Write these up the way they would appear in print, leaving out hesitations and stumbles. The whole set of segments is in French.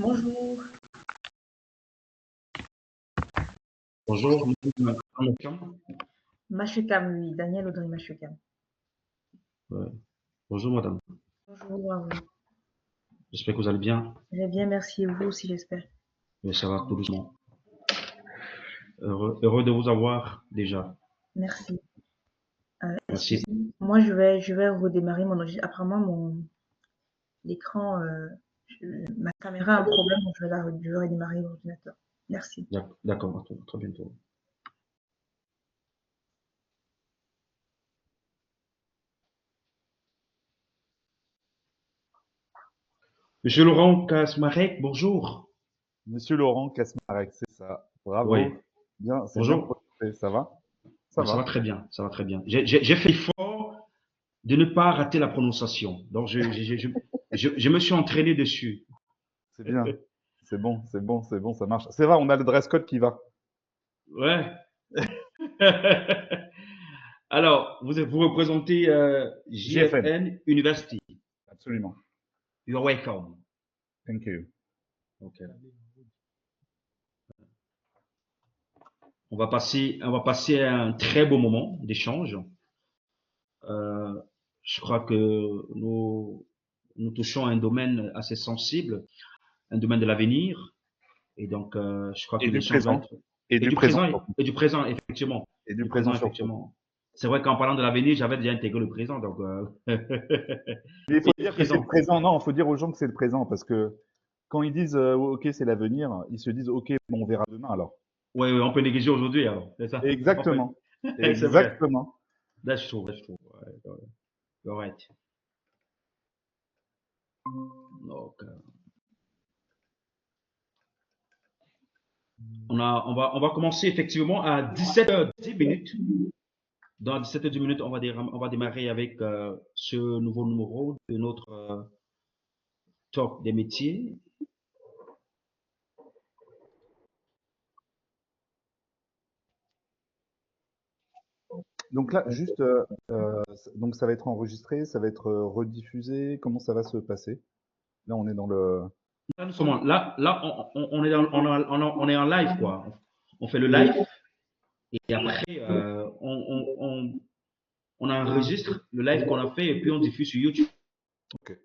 Bonjour, Bonjour, Mashukam, oui, Daniel Audrey Mashukam. euh, bonjour madame. Bonjour à vous. J'espère que vous allez bien. Je vais bien, merci. Et vous aussi, j'espère. Mais ça va tout doucement. Heureux de vous avoir déjà. Merci. Merci. Moi, je vais redémarrer mon enregistrement. Apparemment, l'écran, ma caméra a un problème, donc je vais redémarrer l'ordinateur. Merci. D'accord, à très bientôt. Monsieur Laurent Kasmarek, bonjour. Monsieur Laurent Kasmarek, c'est ça. Oui, Bravo. Bien, c'est bien bonjour. prononcé. Ça va? Ça Ouais, ça va va. très bien, ça va très bien. J'ai fait l'effort de ne pas rater la prononciation. Donc, je me suis entraîné dessus. C'est bien. C'est bon, c'est bon, c'est bon, ça marche. C'est vrai, on a le dress code qui va. Ouais. Alors, vous représentez GFN. JFN University. Absolument. You're welcome. Thank you. Ok. On va passer un très beau moment d'échange. Euh, je crois que nous touchons à un domaine assez sensible, un domaine de l'avenir. Et donc, je crois Et que du l'échange va présent. être Et et du du présent présent surtout. et du présent effectivement, Et du du présent présent surtout. effectivement. C'est vrai qu'en parlant de l'avenir, j'avais déjà intégré le présent, donc Mais il faut et du dire que c'est le présent. présent. Non, il faut dire aux gens que c'est le présent parce que quand ils disent OK, c'est l'avenir, ils se disent OK, bon, on verra demain alors. Oui, oui, on peut négliger aujourd'hui alors, c'est ça. Exactement. C'est vrai. Exactement. That's true. Ouais, ouais. You're right. Donc, on va commencer effectivement à 17h10. Dans 17h10, on va démarrer avec ce nouveau numéro de notre talk des métiers. Donc là, juste, donc ça va être enregistré, ça va être rediffusé. Comment ça va se passer? Là, on est dans le. Là, on est on est en live, quoi. On fait le live et après, on enregistre le live qu'on a fait et puis on diffuse sur YouTube. Ok.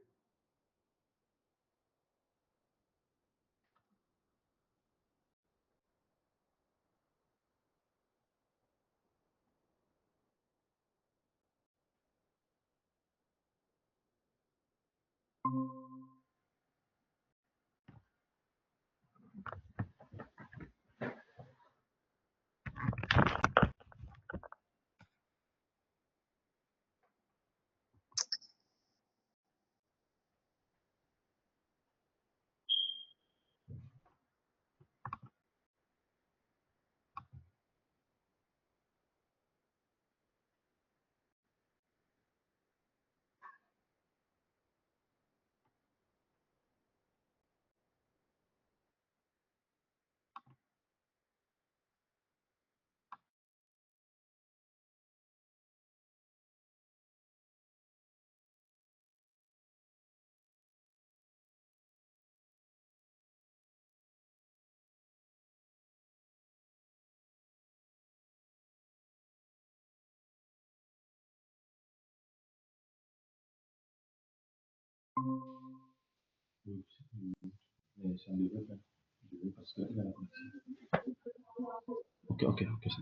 Ok, c'est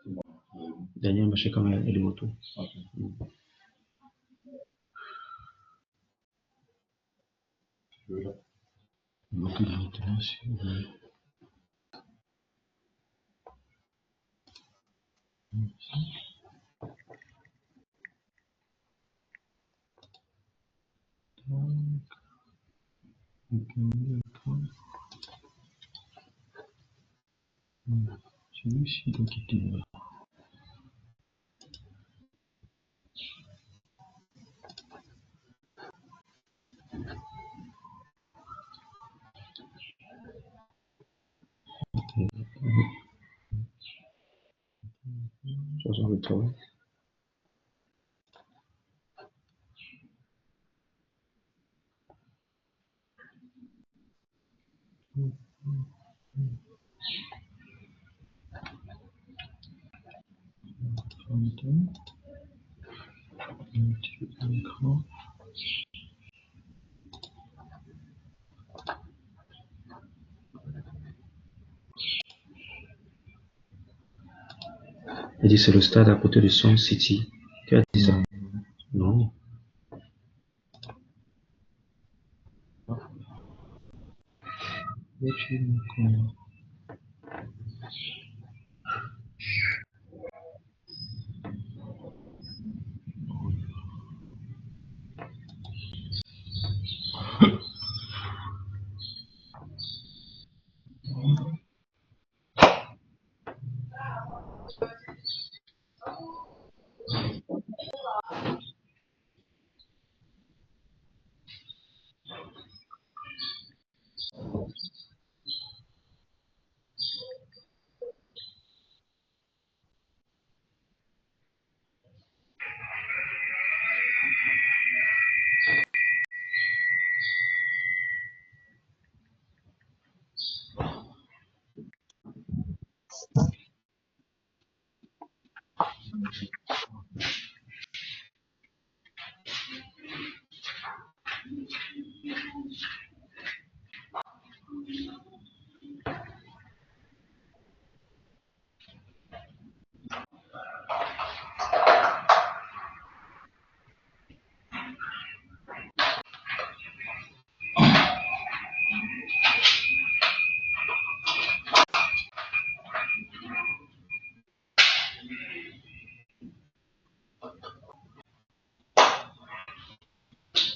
bon. Daniel, je sais quand même, et les motos. Beaucoup de motos, celui-ci, donc, il était là. Ça, le travail. Il dit c'est le stade à côté de Sun City. Qui a dit ça? Non.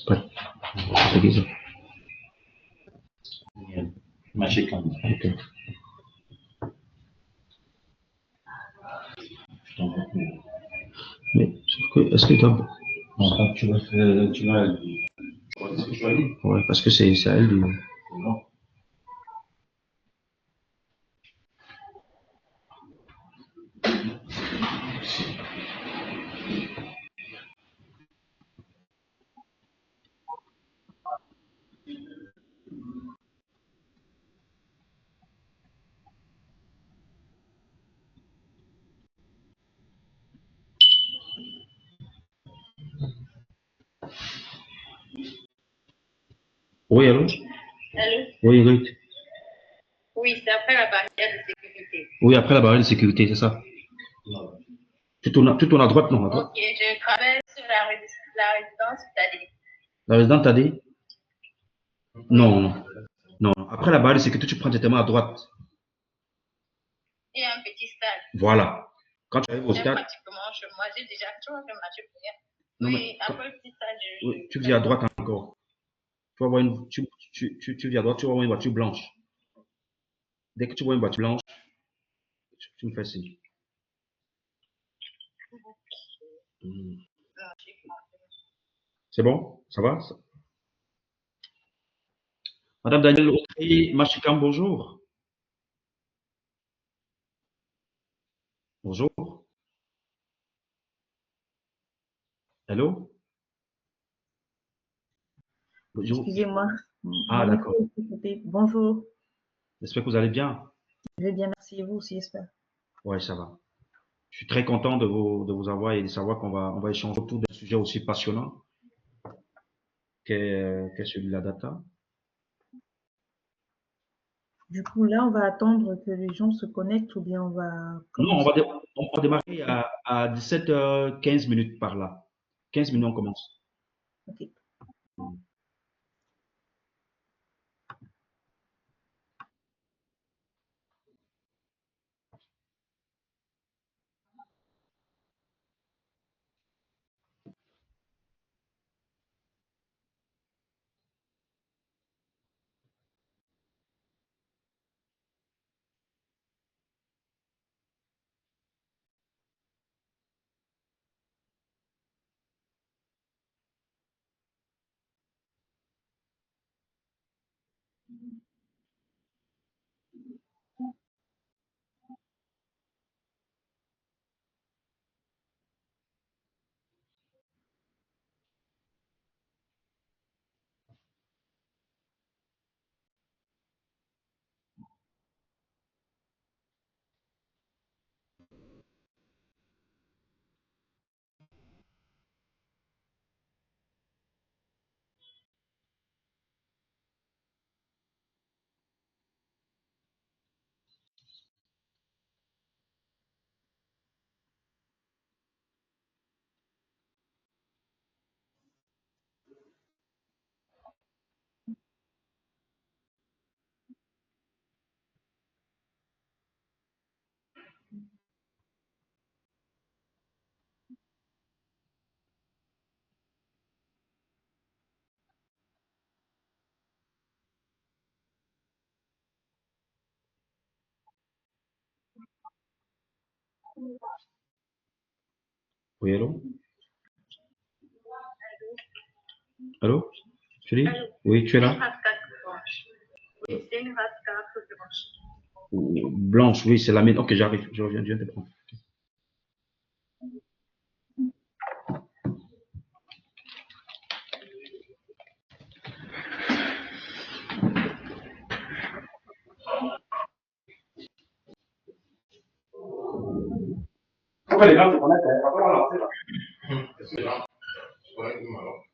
Pas. C'est qui ça? Magic. Ok. Mais sauf que, est-ce que doit... Non, quand tu vas faire, tu vas, Ouais, parce que c'est à elle de... non. Oui, allô? Allô? Oui, Ruth. Oui, c'est après la barrière de sécurité. Oui, après la barrière de sécurité, c'est ça. Tu tournes à droite, non? À droite. Ok, je traverse la résidence Tadé. La résidente t'a dit? Non, non, non. Après la barrière de sécurité, tu prends directement à droite. Et un petit stade. Voilà. Quand tu arrives au C'est stade, pratiquement chez moi. J'ai déjà toujours fait marcher pour rien. non, mais Oui, après le petit stade, oui, tu viens à droite encore. Tu vas voir tu viens à droite, tu vas voir une voiture blanche. Dès que tu vois une voiture blanche, tu me fais signe. Hmm. C'est bon? Ça va? Madame Danielle Autry Machikam, bonjour. Bonjour. Hello? Bonjour. Excusez-moi, Ah, mon micro d'accord. est coupé. Bonjour, J'espère que vous allez bien. je vais bien, merci. Et vous aussi, j'espère. Oui, ça va. Je suis très content de vous avoir et de savoir on va échanger autour d'un sujet aussi passionnant qu'est celui de la data. Du coup, là, on va attendre que les gens se connectent ou bien on va Non, commencer. on va démarrer à 17h15 minutes par là. 15 minutes, on commence. Ok. Oui, allô? Allô? Tu dis? Allô? Oui, tu es là? Race 4 blanche. Oui, c'est une race 4 blanche. Blanche, oui, c'est la mienne. Ok, j'arrive. Je viens de te prendre. Pourquoi les gars se connectent? On va lancer là. C'est là. Je connais tout alors.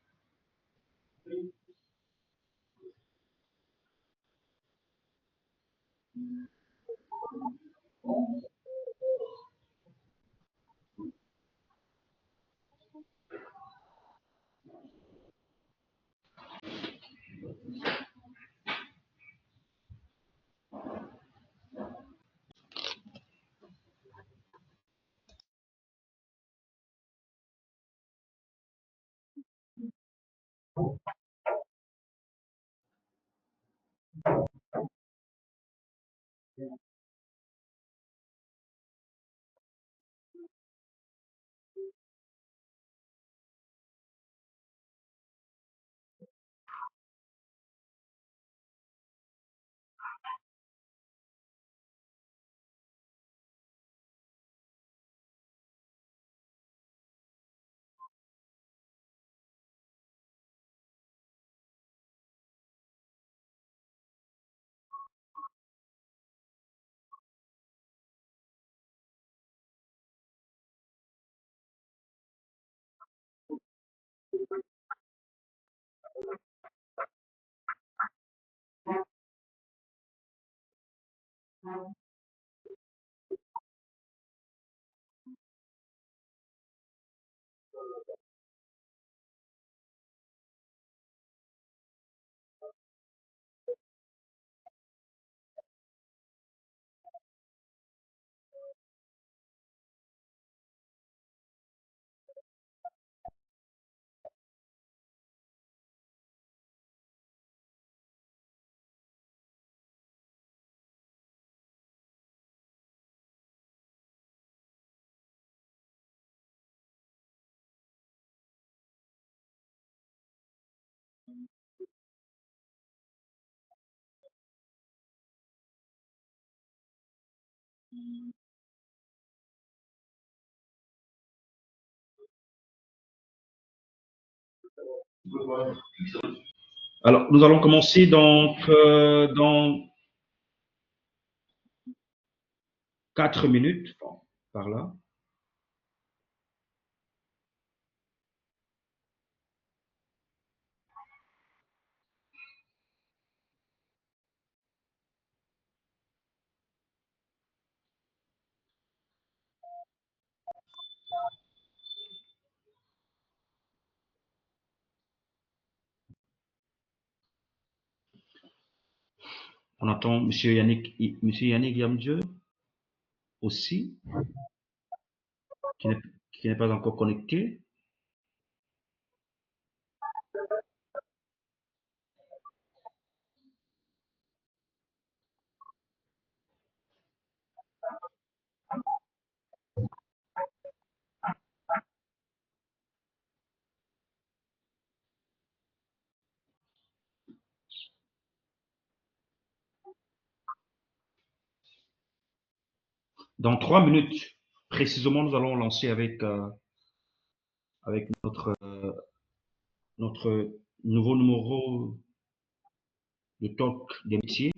Alors, nous allons commencer donc dans 4 minutes, bon, par là. On attend Monsieur Yannick Yamdieu aussi, qui n'est qui n'est pas encore connecté. Dans 3 minutes, précisément, nous allons lancer avec notre nouveau numéro de talk des métiers,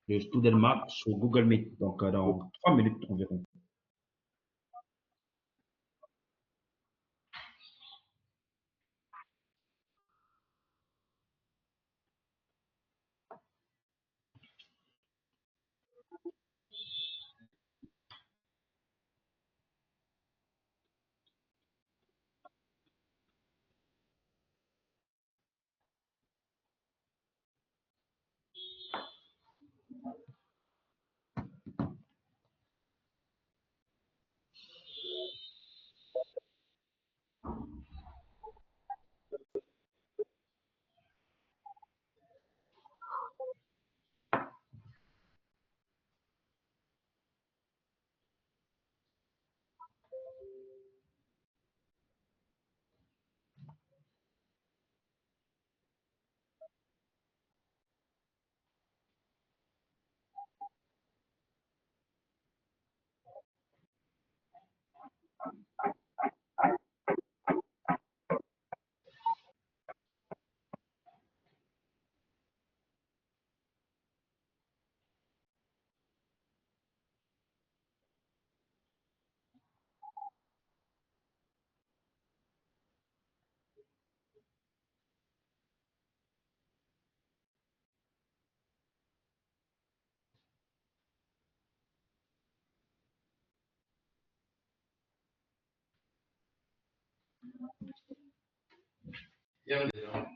le Student Map sur Google Meet. Donc, dans 3 minutes environ. Bien déjà.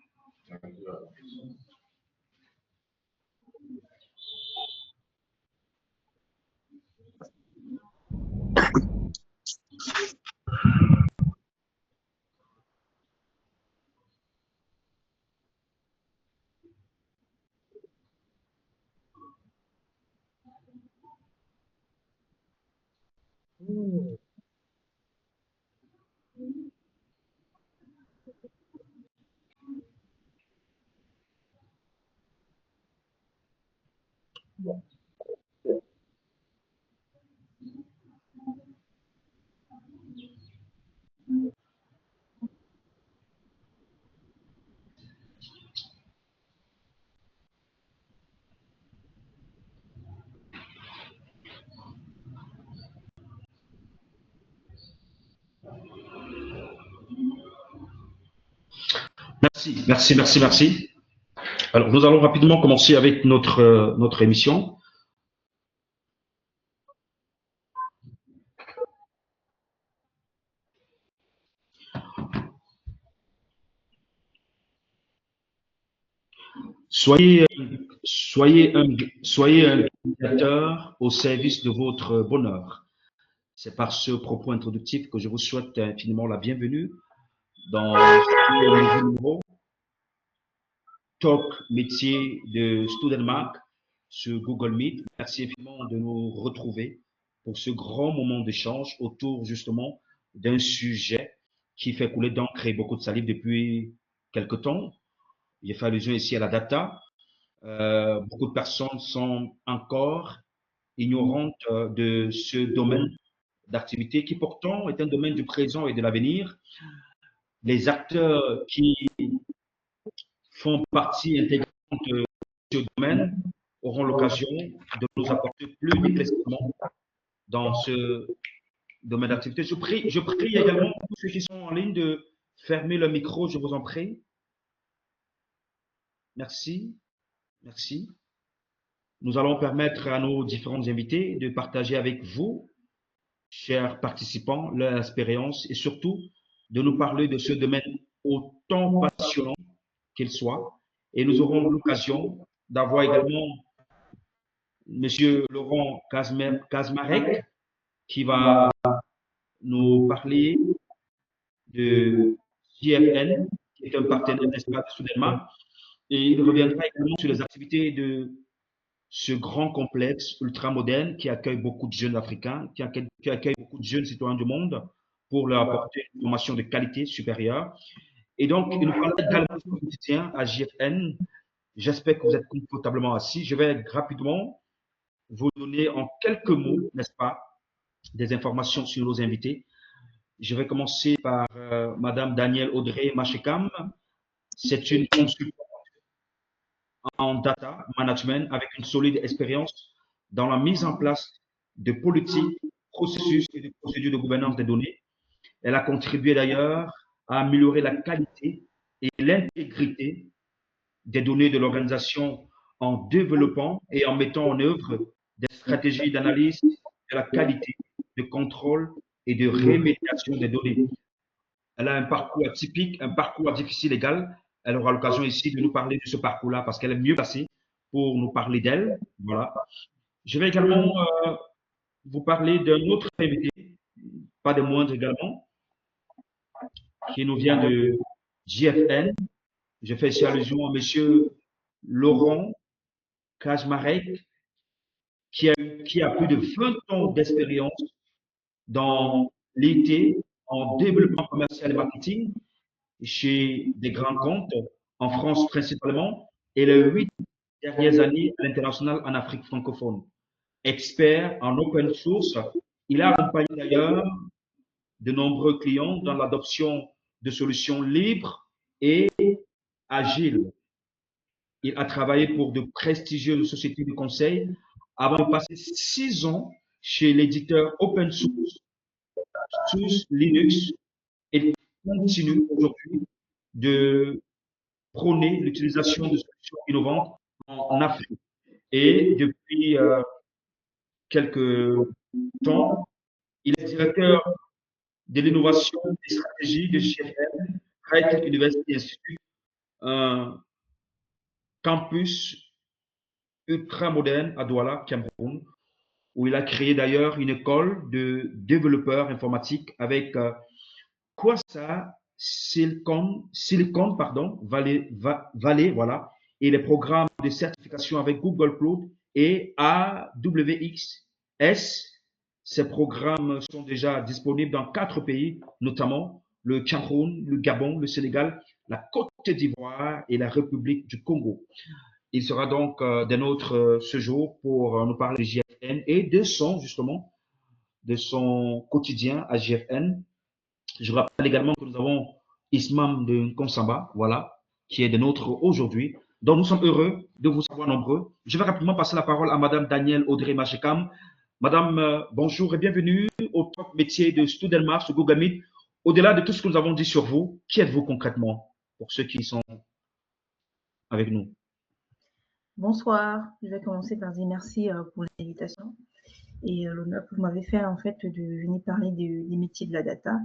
Merci, merci, merci, merci. Alors, nous allons rapidement commencer avec notre émission. Soyez, soyez un guidateur au service de votre bonheur. C'est par ce propos introductif que je vous souhaite infiniment la bienvenue dans ce nouveau numéro Talk métier de Studenmark sur Google Meet. Merci infiniment de nous retrouver pour ce grand moment d'échange autour justement d'un sujet qui fait couler d'encre et beaucoup de salive depuis quelque temps. J'ai fait allusion ici à la data. Beaucoup de personnes sont encore ignorantes de ce domaine d'activité qui pourtant est un domaine du présent et de l'avenir. Les acteurs qui font partie intégrante de ce domaine auront l'occasion de nous apporter plus d'éclaircissements dans ce domaine d'activité. Je prie également tous ceux qui sont en ligne de fermer le micro, je vous en prie. Merci, merci. Nous allons permettre à nos différents invités de partager avec vous, chers participants, leur expérience et surtout de nous parler de ce domaine autant passionnant qu'il soit. Et nous aurons l'occasion d'avoir également Monsieur Laurent Kazmarek qui va nous parler de JFN, qui est un partenaire d'Espace Soudainement. Et il reviendra également sur les activités de ce grand complexe ultramoderne qui accueille beaucoup de jeunes Africains, qui accueille beaucoup de jeunes citoyens du monde pour leur apporter une formation de qualité supérieure. Et donc, il nous parle également du quotidien à JFN. J'espère que vous êtes confortablement assis. Je vais rapidement vous donner en quelques mots, n'est-ce pas, des informations sur nos invités. Je vais commencer par Madame Danielle Audrey Machekam. C'est une consultante en data management avec une solide expérience dans la mise en place de politiques, processus et de procédures de gouvernance des données. Elle a contribué d'ailleurs à améliorer la qualité et l'intégrité des données de l'organisation en développant et en mettant en œuvre des stratégies d'analyse de la qualité, de contrôle et de rémédiation des données. Elle a un parcours atypique, un parcours difficile égal. Elle aura l'occasion ici de nous parler de ce parcours-là parce qu'elle est mieux placée pour nous parler d'elle. Voilà. Je vais également vous parler d'un autre invité, pas des moindres également, qui nous vient de JFN. Je fais ici allusion à monsieur Laurent Kajmarek, qui a plus de 20 ans d'expérience dans l'IT, en développement commercial et marketing, chez des grands comptes, en France principalement, et les 8 dernières années à l'international en Afrique francophone. Expert en open source, il a accompagné d'ailleurs de nombreux clients dans l'adoption de solutions libres et agiles. Il a travaillé pour de prestigieuses sociétés de conseil avant de passer 6 ans chez l'éditeur open source SUSE Linux et continue aujourd'hui de prôner l'utilisation de solutions innovantes en Afrique. Et depuis quelques temps, il est directeur de l'innovation et des stratégies de JFM, University Institute un campus ultra moderne à Douala, Cameroun, où il a créé d'ailleurs une école de développeurs informatiques avec Kwassa Silicon pardon, Valley, voilà, et les programmes de certification avec Google Cloud et AWS. Ces programmes sont déjà disponibles dans 4 pays, notamment le Cameroun, le Gabon, le Sénégal, la Côte d'Ivoire et la République du Congo. Il sera donc des nôtres ce jour pour nous parler de JFN et de son quotidien à JFN. Je rappelle également que nous avons Ismam de Konsamba, voilà, qui est des nôtres aujourd'hui. Donc nous sommes heureux de vous savoir nombreux. Je vais rapidement passer la parole à Madame Danielle Audrey Machekam. Madame, bonjour et bienvenue au top métier de Student Mars au Google Meet. Au-delà de tout ce que nous avons dit sur vous, qui êtes-vous concrètement pour ceux qui sont avec nous? Bonsoir, je vais commencer par dire merci pour l'invitation et l'honneur que vous m'avez fait en fait de venir parler des métiers de la data.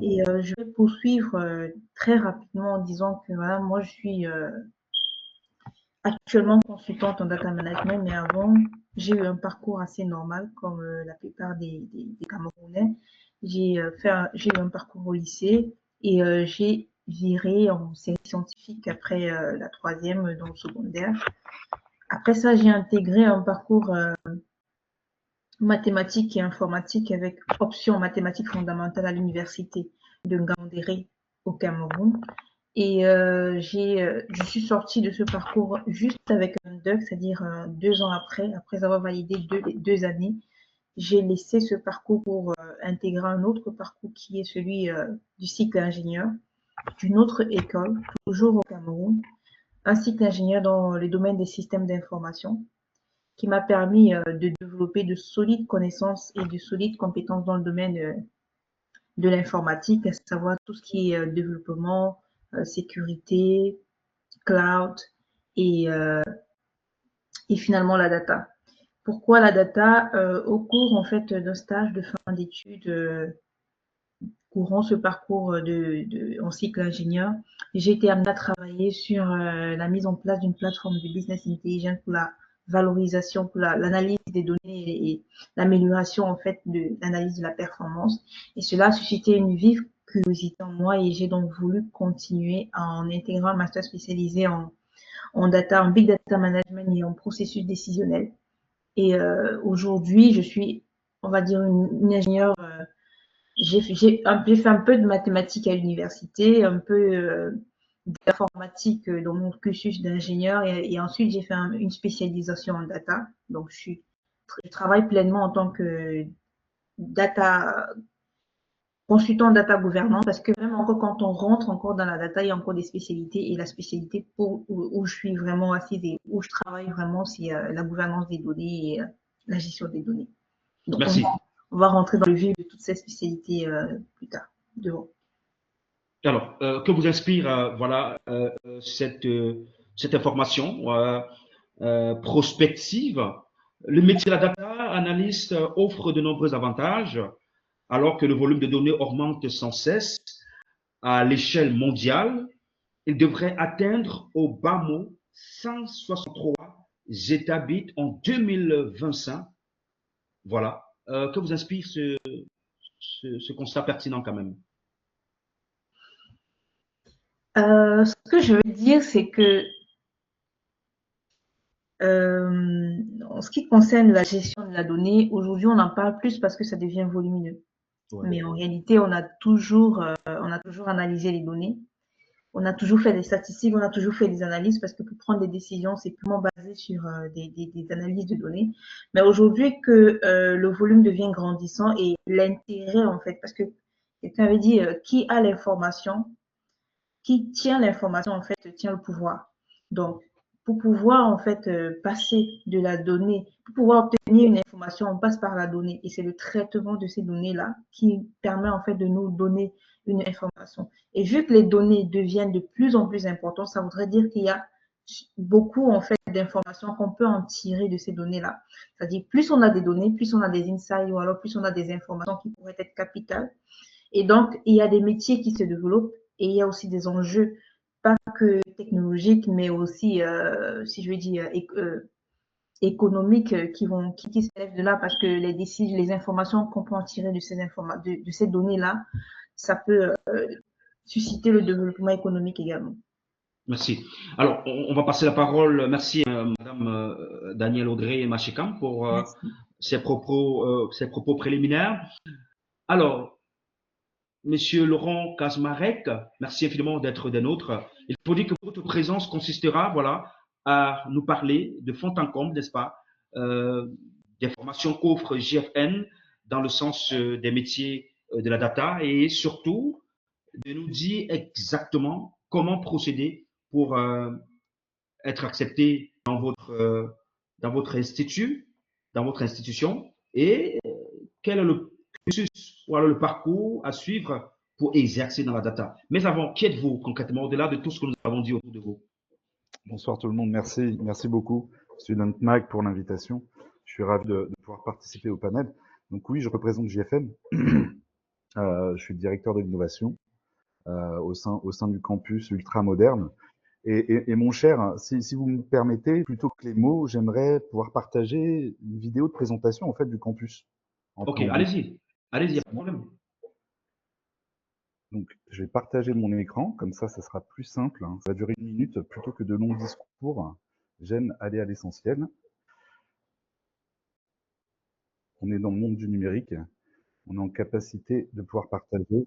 Et je vais poursuivre très rapidement en disant que voilà, moi je suis actuellement consultante en data management, mais avant j'ai eu un parcours assez normal comme la plupart des Camerounais. J'ai eu un parcours au lycée et j'ai viré en série scientifique après la troisième dans le secondaire. Après ça, j'ai intégré un parcours mathématiques et informatique avec option mathématiques fondamentales à l'université de Ngaoundéré au Cameroun. Et je suis sortie de ce parcours juste avec un DUC, c'est-à-dire 2 ans après avoir validé 2 années. J'ai laissé ce parcours pour intégrer un autre parcours qui est celui du cycle ingénieur d'une autre école, toujours au Cameroun, un cycle ingénieur dans le domaine des systèmes d'information qui m'a permis de développer de solides connaissances et de solides compétences dans le domaine de l'informatique, à savoir tout ce qui est développement, sécurité, cloud et finalement la data. Pourquoi la data? Au cours en fait d'un stage de fin d'études courant ce parcours en cycle ingénieur, j'ai été amenée à travailler sur la mise en place d'une plateforme de business intelligence pour la valorisation, pour l'analyse des données et l'amélioration en fait de l'analyse de la performance. Et cela a suscité une vive curiosité en moi et j'ai donc voulu continuer en intégrant un master spécialisé en data, en big data management et en processus décisionnel. Et aujourd'hui, je suis, on va dire, une ingénieure. J'ai fait un peu de mathématiques à l'université, un peu d'informatique dans mon cursus d'ingénieur et ensuite j'ai fait une spécialisation en data. Donc je travaille pleinement en tant que consultant data gouvernance parce que même encore quand on rentre encore dans la data, il y a encore des spécialités et la spécialité où je suis vraiment assise et où je travaille vraiment, c'est la gouvernance des données et la gestion des données. Donc Merci. on va rentrer dans le vif de toutes ces spécialités plus tard. Alors, que vous inspire voilà, cette information prospective? Le métier de la data analyst offre de nombreux avantages, alors que le volume de données augmente sans cesse à l'échelle mondiale. Il devrait atteindre au bas mot 163 Zettabytes en 2025. Voilà. Que vous inspire ce constat pertinent quand même? Ce que je veux dire, c'est que en ce qui concerne la gestion de la donnée, aujourd'hui, on en parle plus parce que ça devient volumineux. Ouais. Mais en réalité, on a toujours analysé les données. On a toujours fait des statistiques, on a toujours fait des analyses parce que pour prendre des décisions, c'est purement basé sur des analyses de données. Mais aujourd'hui que le volume devient grandissant et l'intérêt, en fait, parce que quelqu'un avait dit qui a l'information, qui tient l'information, en fait, tient le pouvoir. Donc, pour pouvoir, en fait, passer de la donnée, pour pouvoir obtenir une information, on passe par la donnée. Et c'est le traitement de ces données-là qui permet, en fait, de nous donner une information. Et vu que les données deviennent de plus en plus importantes, ça voudrait dire qu'il y a beaucoup, en fait, d'informations qu'on peut en tirer de ces données-là. C'est-à-dire, plus on a des données, plus on a des insights ou alors plus on a des informations qui pourraient être capitales. Et donc, il y a des métiers qui se développent et il y a aussi des enjeux pas que technologiques, mais aussi, si je veux dire, économiques qui s'élèvent de là parce que les informations qu'on peut en tirer de de ces données-là, ça peut susciter le développement économique également. Merci. Alors, on va passer la parole. Merci, Madame Danielle Audrey Machekam, pour Merci. ses propos préliminaires. Alors, Monsieur Laurent Kazmarek, merci infiniment d'être des nôtres. Il faut dire que votre présence consistera, voilà, à nous parler de fond en comble, n'est-ce pas, euh, des formations qu'offre JFN dans le sens des métiers de la data et surtout de nous dire exactement comment procéder pour être accepté dans votre institut, dans votre institution et quel est le cursus ou alors le parcours à suivre pour exercer dans la data. Mais avant, qui êtes-vous concrètement au-delà de tout ce que nous avons dit autour de vous? Bonsoir tout le monde, merci beaucoup Student Mag pour l'invitation. Je suis ravi de pouvoir participer au panel. Donc oui, je représente JFN. Je suis le directeur de l'innovation au sein du campus ultra moderne. Et mon cher, si vous me permettez, plutôt que les mots, j'aimerais pouvoir partager une vidéo de présentation en fait du campus. Ok, allez-y, il n'y a pas de problème. Donc, je vais partager mon écran, comme ça sera plus simple. Ça va durer 1 minute plutôt que de longs discours. J'aime aller à l'essentiel. On est dans le monde du numérique. On est en capacité de pouvoir partager.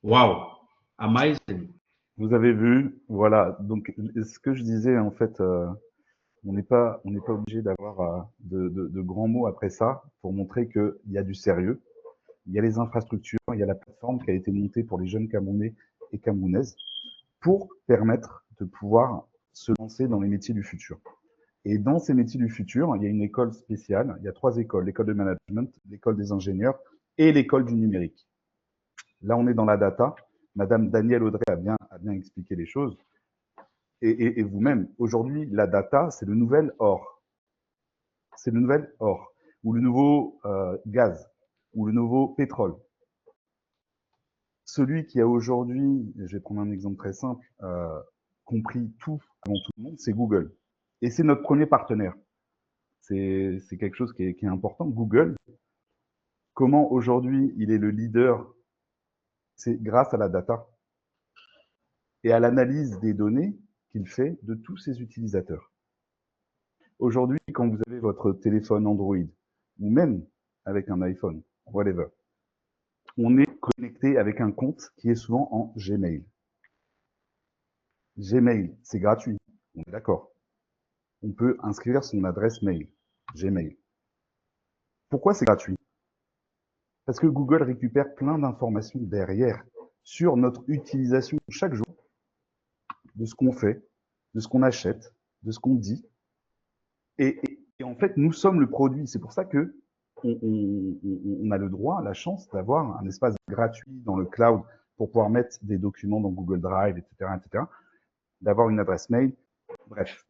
Wow, amazing. Vous avez vu, voilà. Donc, ce que je disais, en fait, on n'est pas obligé d'avoir de grands mots après ça pour montrer qu'il y a du sérieux. Il y a les infrastructures, il y a la plateforme qui a été montée pour les jeunes Camerounais et Camerounaises pour permettre de pouvoir se lancer dans les métiers du futur. Et dans ces métiers du futur, il y a une école spéciale, il y a 3 écoles, l'école de management, l'école des ingénieurs et l'école du numérique. Là, on est dans la data. Madame Danielle Audrey a bien expliqué les choses. Et vous-même, aujourd'hui, la data, c'est le nouvel or. C'est le nouvel or, ou le nouveau gaz, ou le nouveau pétrole. Celui qui a aujourd'hui, je vais prendre un exemple très simple, compris tout avant tout le monde, c'est Google. Et c'est notre premier partenaire. C'est quelque chose qui est important. Google, comment aujourd'hui il est le leader, c'est grâce à la data et à l'analyse des données qu'il fait de tous ses utilisateurs. Aujourd'hui, quand vous avez votre téléphone Android, ou même avec un iPhone, whatever, on est connecté avec un compte qui est souvent en Gmail. Gmail, c'est gratuit, on est d'accord. On peut inscrire son adresse mail, Gmail. Pourquoi c'est gratuit? Parce que Google récupère plein d'informations derrière sur notre utilisation chaque jour, de ce qu'on fait, de ce qu'on achète, de ce qu'on dit. Et en fait, nous sommes le produit. C'est pour ça que on a le droit, la chance d'avoir un espace gratuit dans le cloud pour pouvoir mettre des documents dans Google Drive, etc., etc., d'avoir une adresse mail. Bref,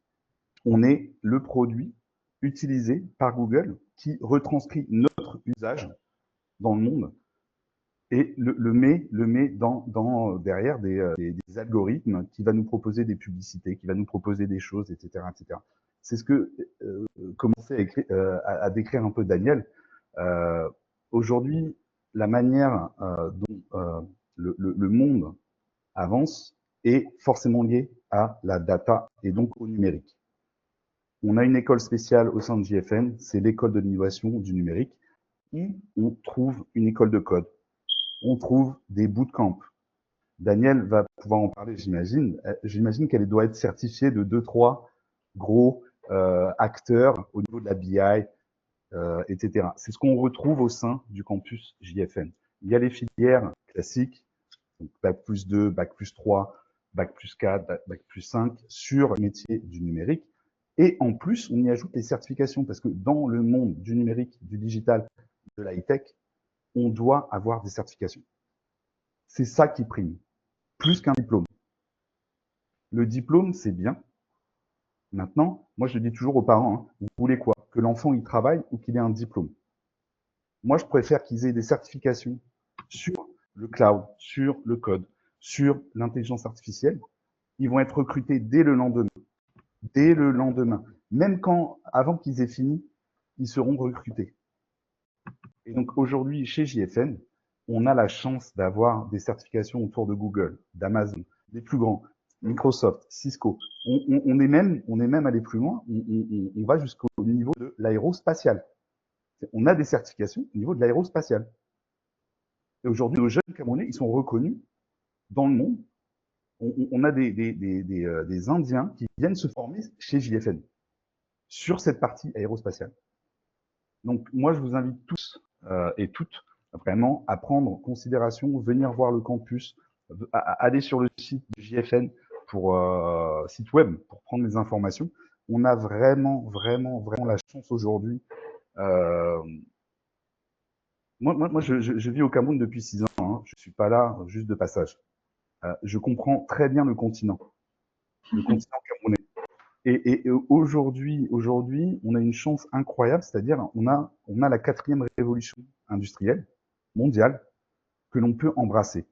on est le produit utilisé par Google qui retranscrit notre usage dans le monde et le met derrière des algorithmes qui va nous proposer des publicités, qui va nous proposer des choses, etc., etc. C'est ce que commençait à décrire un peu Daniel. Aujourd'hui, la manière dont le monde avance est forcément liée à la data et donc au numérique. On a une école spéciale au sein de JFN, c'est l'école de l'innovation du numérique, où on trouve une école de code, on trouve des bootcamps. Daniel va pouvoir en parler, j'imagine. J'imagine qu'elle doit être certifiée de 2-3 gros acteurs au niveau de la BI, etc. C'est ce qu'on retrouve au sein du campus JFN. Il y a les filières classiques, donc Bac plus 2, Bac plus 3, Bac plus 4, Bac plus 5, sur le métier du numérique. Et en plus, on y ajoute les certifications, parce que dans le monde du numérique, du digital, de la high-tech, on doit avoir des certifications. C'est ça qui prime, plus qu'un diplôme. Le diplôme, c'est bien. Maintenant, moi, je le dis toujours aux parents, hein, vous voulez quoi? Que l'enfant, il travaille ou qu'il ait un diplôme? Moi, je préfère qu'ils aient des certifications sur le cloud, sur le code, sur l'intelligence artificielle. Ils vont être recrutés dès le lendemain. Dès le lendemain. Même avant qu'ils aient fini, ils seront recrutés. Et donc, aujourd'hui, chez JFN, on a la chance d'avoir des certifications autour de Google, d'Amazon, des plus grands, Microsoft, Cisco. On est même allé plus loin. On va jusqu'au niveau de l'aérospatial. On a des certifications au niveau de l'aérospatial. Et aujourd'hui, nos jeunes Camerounais, ils sont reconnus dans le monde. On a des Indiens qui viennent se former chez JFN sur cette partie aérospatiale. Donc, moi, je vous invite tous et toutes vraiment à prendre en considération, venir voir le campus, aller sur le site de JFN pour site web pour prendre les informations. On a vraiment la chance aujourd'hui. Moi, je vis au Cameroun depuis 6 ans. Hein. Je suis pas là juste de passage. Je comprends très bien le continent camerounais. Et aujourd'hui, on a une chance incroyable, c'est-à-dire on a la 4e révolution industrielle mondiale que l'on peut embrasser.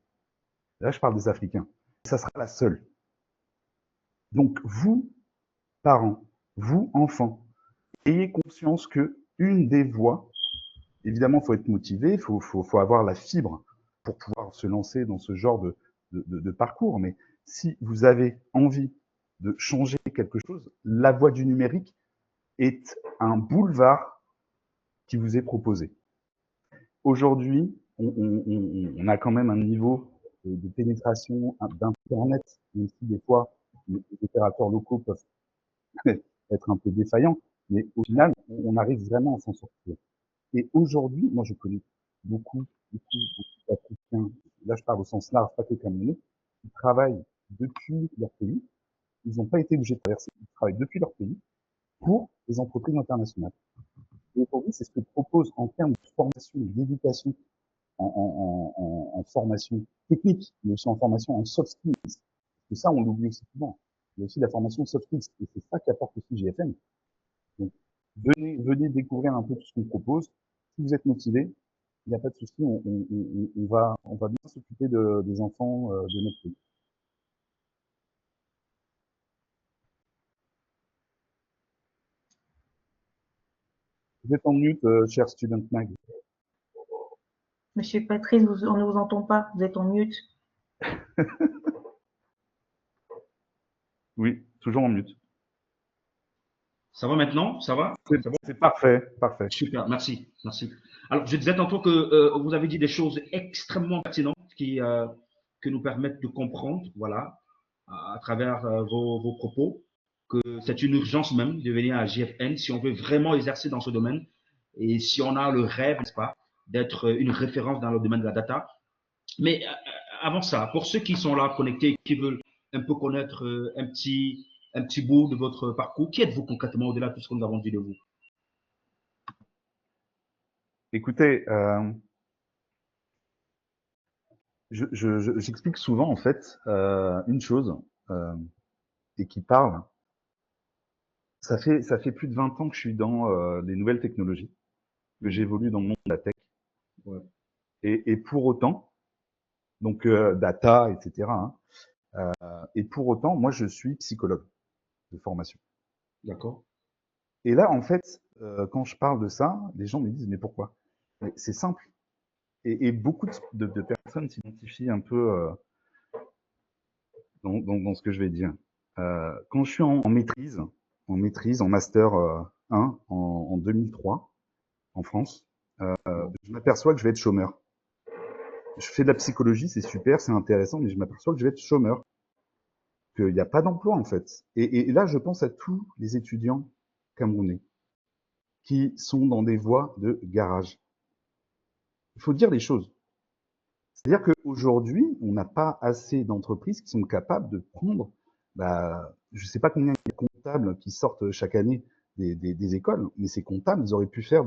Là, je parle des Africains. Ça sera la seule. Donc, vous, parents, vous, enfants, ayez conscience que une des voies, évidemment, il faut être motivé, il faut avoir la fibre pour pouvoir se lancer dans ce genre de parcours. Mais si vous avez envie de changer quelque chose, la voie du numérique est un boulevard qui vous est proposé. Aujourd'hui, on a quand même un niveau de pénétration d'Internet, même si des fois, les opérateurs locaux peuvent être un peu défaillants, mais au final, on arrive vraiment à s'en sortir. Et aujourd'hui, moi, je connais beaucoup d'Africains, là, je parle au sens large, pas que Camerounais, qui travaillent depuis leur pays. Ils n'ont pas été obligés de traverser, ils travaillent depuis leur pays pour les entreprises internationales. Et aujourd'hui, c'est ce que propose en termes de formation, d'éducation, en formation technique, mais aussi en formation en soft skills. Et ça, on l'oublie aussi souvent. Il y a aussi la formation soft skills, et c'est ça qu'apporte aussi GFM. Donc, venez découvrir un peu tout ce qu'on propose. Si vous êtes motivé, il n'y a pas de souci, on va bien s'occuper des enfants de notre pays. Vous êtes en mute, cher Student Mag. Monsieur Patrice, on ne vous entend pas, vous êtes en mute. Oui, toujours en mute. Ça va maintenant? Ça va? C'est bon, c'est parfait, parfait. Super, merci, merci. Alors, je disais tantôt que vous avez dit des choses extrêmement pertinentes que nous permettent de comprendre, voilà, à travers vos propos, que c'est une urgence même de venir à JFN si on veut vraiment exercer dans ce domaine et si on a le rêve, n'est-ce pas, d'être une référence dans le domaine de la data. Mais avant ça, pour ceux qui sont là connectés, qui veulent un peu connaître un petit bout de votre parcours, qui êtes-vous concrètement au-delà de tout ce que nous avons dit de vous? Écoutez, j'explique souvent en fait une chose et qui parle. Ça fait plus de 20 ans que je suis dans les nouvelles technologies, que j'évolue dans le monde de la tech. Ouais. Et pour autant, donc data, etc. Et pour autant, moi je suis psychologue de formation. D'accord. Et là, en fait, quand je parle de ça, les gens me disent mais pourquoi? C'est simple. Et beaucoup de personnes s'identifient un peu dans ce que je vais dire. Quand je suis en maîtrise, en maîtrise, en master 1 en 2003 en France. Je m'aperçois que je vais être chômeur. Je fais de la psychologie, c'est super, c'est intéressant, mais je m'aperçois que je vais être chômeur, qu'il n'y a pas d'emploi en fait. Et là, je pense à tous les étudiants camerounais qui sont dans des voies de garage. Il faut dire les choses. C'est-à-dire qu'aujourd'hui, on n'a pas assez d'entreprises qui sont capables de prendre, je ne sais pas combien il y a de comptables qui sortent chaque année des écoles, mais ces comptables, ils auraient pu faire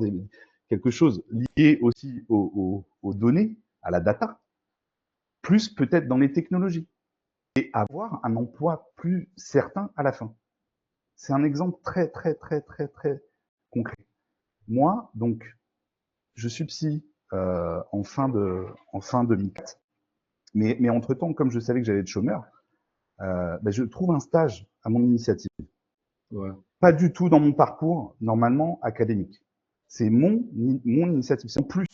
quelque chose lié aussi aux données, à la data, plus peut-être dans les technologies, et avoir un emploi plus certain à la fin. C'est un exemple très, très, très, très, très concret. Moi, donc, je suis psy en fin 2004. Mais entre-temps, comme je savais que j'allais être chômeur, je trouve un stage à mon initiative. Ouais. Pas du tout dans mon parcours, normalement, académique. C'est mon initiative, c'est en plus.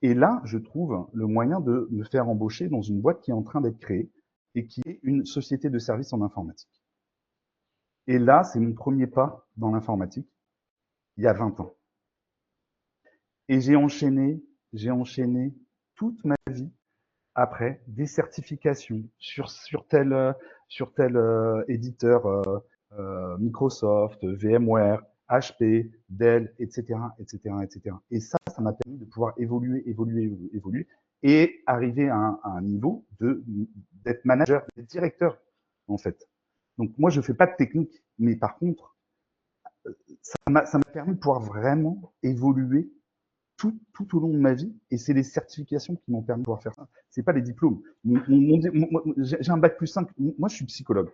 Et là, je trouve le moyen de me faire embaucher dans une boîte qui est en train d'être créée et qui est une société de services en informatique. Et là, c'est mon premier pas dans l'informatique, il y a 20 ans. Et j'ai enchaîné toute ma vie après des certifications sur tel éditeur, Microsoft, VMware, HP, Dell, etc., etc., etc. Et ça m'a permis de pouvoir évoluer et arriver à un niveau d'être manager, d'être directeur, en fait. Donc moi, je fais pas de technique, mais par contre, ça m'a permis de pouvoir vraiment évoluer tout au long de ma vie, et c'est les certifications qui m'ont permis de pouvoir faire ça. C'est pas les diplômes. J'ai un bac plus 5. Moi, je suis psychologue,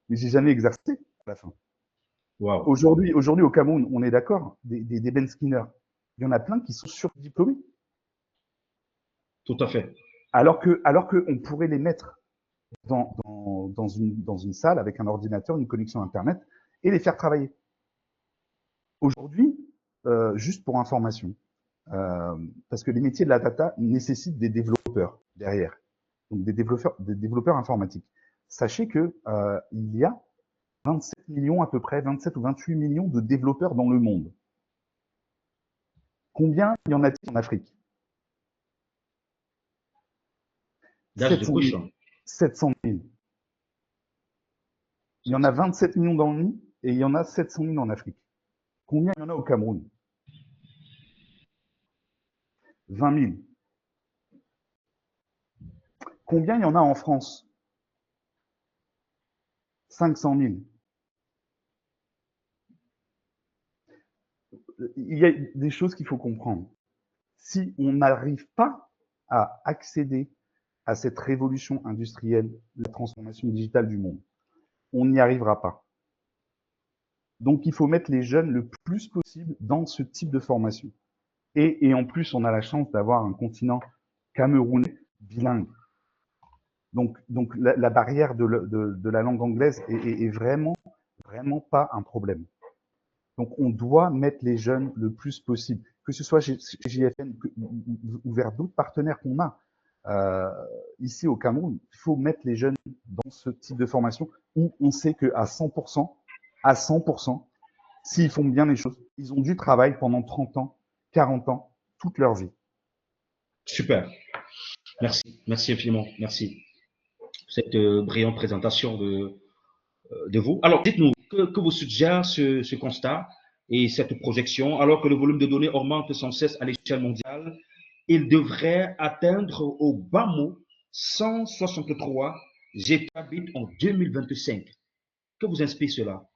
mais j'ai jamais exercé à la fin. Wow. Aujourd'hui, au Cameroun, on est d'accord, des Ben Skinner, il y en a plein qui sont surdiplômés. Tout à fait. Alors que on pourrait les mettre dans une salle avec un ordinateur, une connexion Internet, et les faire travailler. Aujourd'hui, juste pour information, parce que les métiers de la data nécessitent des développeurs derrière, donc des développeurs informatiques. Sachez que il y a 27 millions à peu près, 27 ou 28 millions de développeurs dans le monde. Combien y en a-t-il en Afrique? D'âge de 700 000. cochon. 700 000. Il y en a 27 millions dans le monde et il y en a 700 000 en Afrique. Combien il y en a au Cameroun? 20 000. Combien il y en a en France? 500 000. Il y a des choses qu'il faut comprendre. Si on n'arrive pas à accéder à cette révolution industrielle, la transformation digitale du monde, on n'y arrivera pas. Donc, il faut mettre les jeunes le plus possible dans ce type de formation. Et en plus, on a la chance d'avoir un continent camerounais bilingue. Donc la barrière de la langue anglaise est vraiment pas un problème. Donc, on doit mettre les jeunes le plus possible, que ce soit chez JFN ou vers d'autres partenaires qu'on a. Ici au Cameroun, il faut mettre les jeunes dans ce type de formation où on sait qu'à 100%, s'ils font bien les choses, ils ont du travail pendant 30 ans, 40 ans, toute leur vie. Super. Merci. Merci infiniment. Merci pour cette brillante présentation de vous. Alors, dites-nous, que vous suggère ce constat et cette projection, alors que le volume de données augmente sans cesse à l'échelle mondiale, il devrait atteindre au bas mot 163 gigabits en 2025. Que vous inspire cela?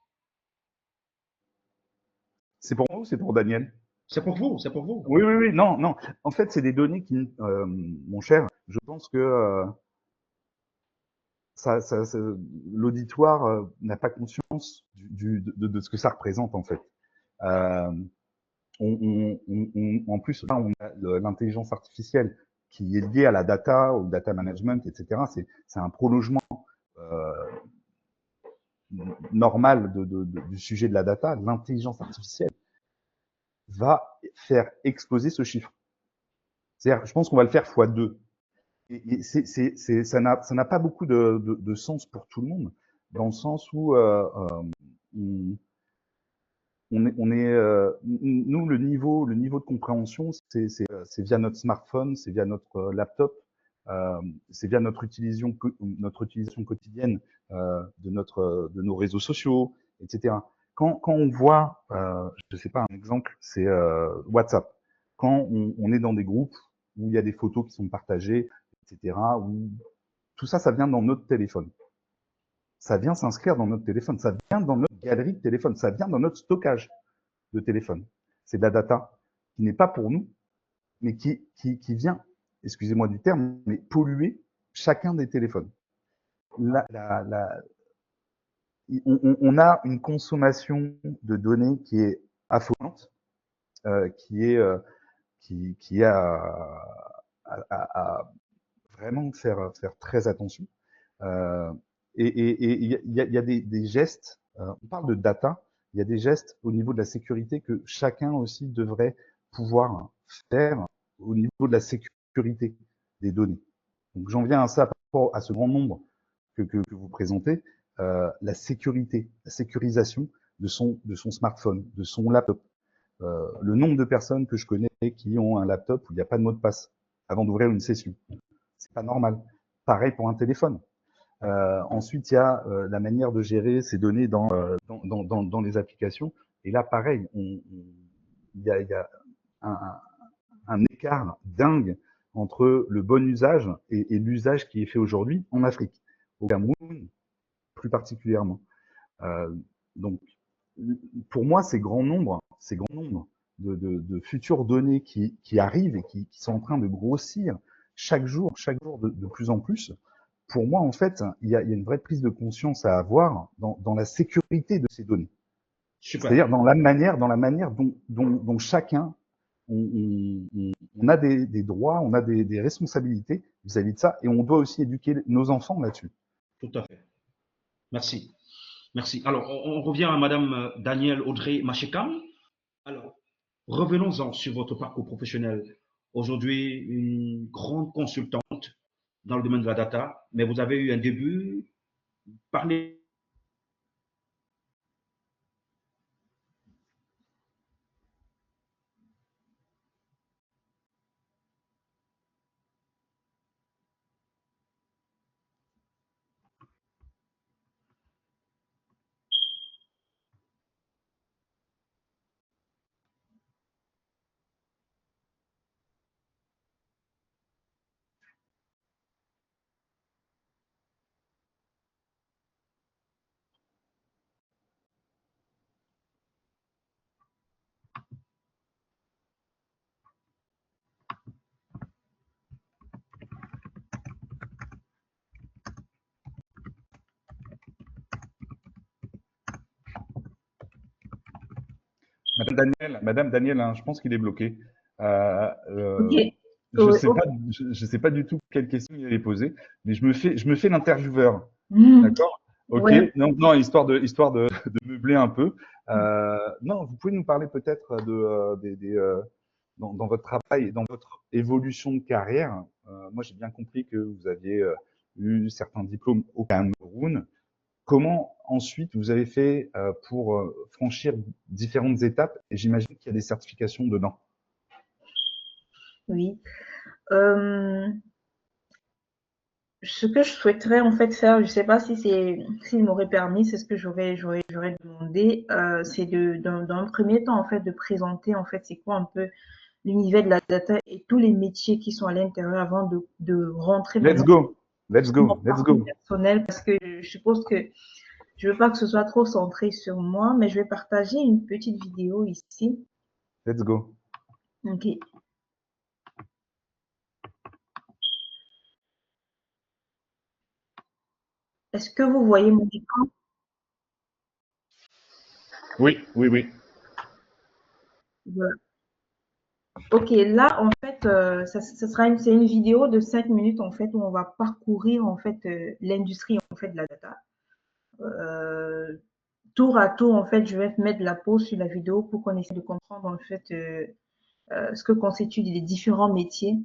C'est pour moi ou c'est pour Daniel? C'est pour vous, c'est pour vous. Oui, non. En fait, c'est des données qui, mon cher, je pense que l'auditoire n'a pas conscience de ce que ça représente en fait. En plus, là, on a l'intelligence artificielle qui est liée à la data, au data management, etc. C'est un prolongement normal du sujet de la data. L'intelligence artificielle va faire exploser ce chiffre. C'est-à-dire, je pense qu'on va le faire x2. Et ça n'a pas beaucoup de sens pour tout le monde. dans le sens où on, nous, le niveau de compréhension, c'est via notre smartphone, c'est via notre laptop, c'est via notre utilisation quotidienne de nos réseaux sociaux, etc. Quand on voit, je sais pas, un exemple, c'est WhatsApp. Quand on est dans des groupes où il y a des photos qui sont partagées, etc., où tout ça, ça vient dans notre téléphone. Ça vient s'inscrire dans notre téléphone, ça vient dans notre galerie de téléphone, ça vient dans notre stockage de téléphone. C'est de la data qui n'est pas pour nous, mais qui vient, excusez-moi du terme, mais polluer chacun des téléphones. On a une consommation de données qui est affolante, qui est à vraiment faire très attention. Et il y a des gestes, on parle de data, il y a des gestes au niveau de la sécurité que chacun aussi devrait pouvoir faire au niveau de la sécurité des données. Donc j'en viens à ça par rapport à ce grand nombre que vous présentez, la sécurité, la sécurisation de son smartphone, de son laptop. Le nombre de personnes que je connais qui ont un laptop où il n'y a pas de mot de passe avant d'ouvrir une session. C'est pas normal. Pareil pour un téléphone. Ensuite, il y a la manière de gérer ces données dans les applications. Et là, pareil, il y a un écart dingue entre le bon usage et l'usage qui est fait aujourd'hui en Afrique, au Cameroun plus particulièrement. Donc, pour moi, ces grands nombres de futures données qui arrivent et qui sont en train de grossir chaque jour de plus en plus, pour moi, en fait, il y a une vraie prise de conscience à avoir dans la sécurité de ces données. C'est-à-dire dans la manière dont chacun, on a des droits, on a des responsabilités vis-à-vis de ça, et on doit aussi éduquer nos enfants là-dessus. Tout à fait. Merci. Merci. Alors, on revient à Madame Danielle Audrey Machekam. Alors, revenons-en sur votre parcours professionnel. Aujourd'hui, une grande consultante dans le domaine de la data, mais vous avez eu un début. Parlez. Madame Danielle, hein, je pense qu'il est bloqué. Ok. Je sais pas du tout quelle question il allait poser, mais je me fais l'intervieweur. Mhm. D'accord? Ok. Ouais. Non, histoire de meubler un peu. Non, vous pouvez nous parler peut-être dans votre travail et dans votre évolution de carrière. Moi, j'ai bien compris que vous aviez eu certains diplômes au Cameroun. Comment ensuite vous avez fait pour franchir différentes étapes? Et j'imagine qu'il y a des certifications dedans. Oui. Euh, Ce que je souhaiterais en fait faire, je sais pas si s'il m'aurait permis, c'est ce que j'aurais demandé, c'est dans un premier temps en fait de présenter en fait c'est quoi un peu l'univers de la data et tous les métiers qui sont à l'intérieur avant de rentrer Let's maintenant go, let's dans mon go, let's parcours go. personnel parce que je suppose que je veux pas que ce soit trop centré sur moi, mais je vais partager une petite vidéo ici. Let's go. Ok. Est-ce que vous voyez mon écran? Oui, oui, oui. Voilà. Ok, là en fait, c'est une vidéo de 5 minutes en fait où on va parcourir en fait l'industrie en fait de la data. Euh, Tour à tour en fait, je vais mettre la pause sur la vidéo pour qu'on essaie de comprendre en fait ce que constituent les différents métiers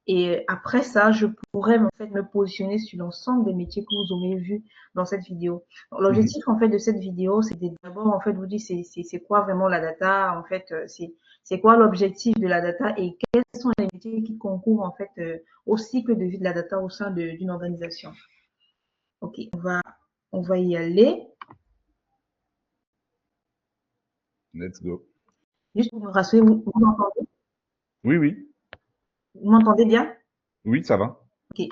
Et après ça, je pourrais en fait me positionner sur l'ensemble des métiers que vous aurez vus dans cette vidéo. L'objectif en fait de cette vidéo, c'est d'abord en fait vous dire c'est quoi vraiment la data, en fait c'est quoi l'objectif de la data et quels sont les métiers qui concourent en fait au cycle de vie de la data au sein d'une organisation. Ok, on va y aller. Let's go. Juste pour me rassurer, vous m'entendez? Oui, oui. Vous m'entendez bien? Oui, ça va. Ok.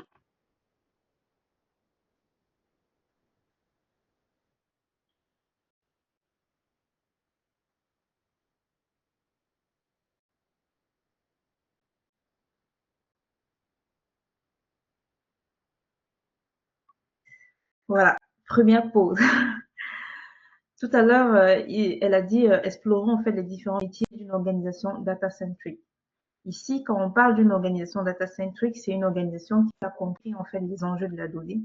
Voilà, première pause. Tout à l'heure, elle a dit explorons en fait les différents métiers d'une organisation data-centric. Ici, quand on parle d'une organisation data-centric, c'est une organisation qui a compris en fait les enjeux de la donnée.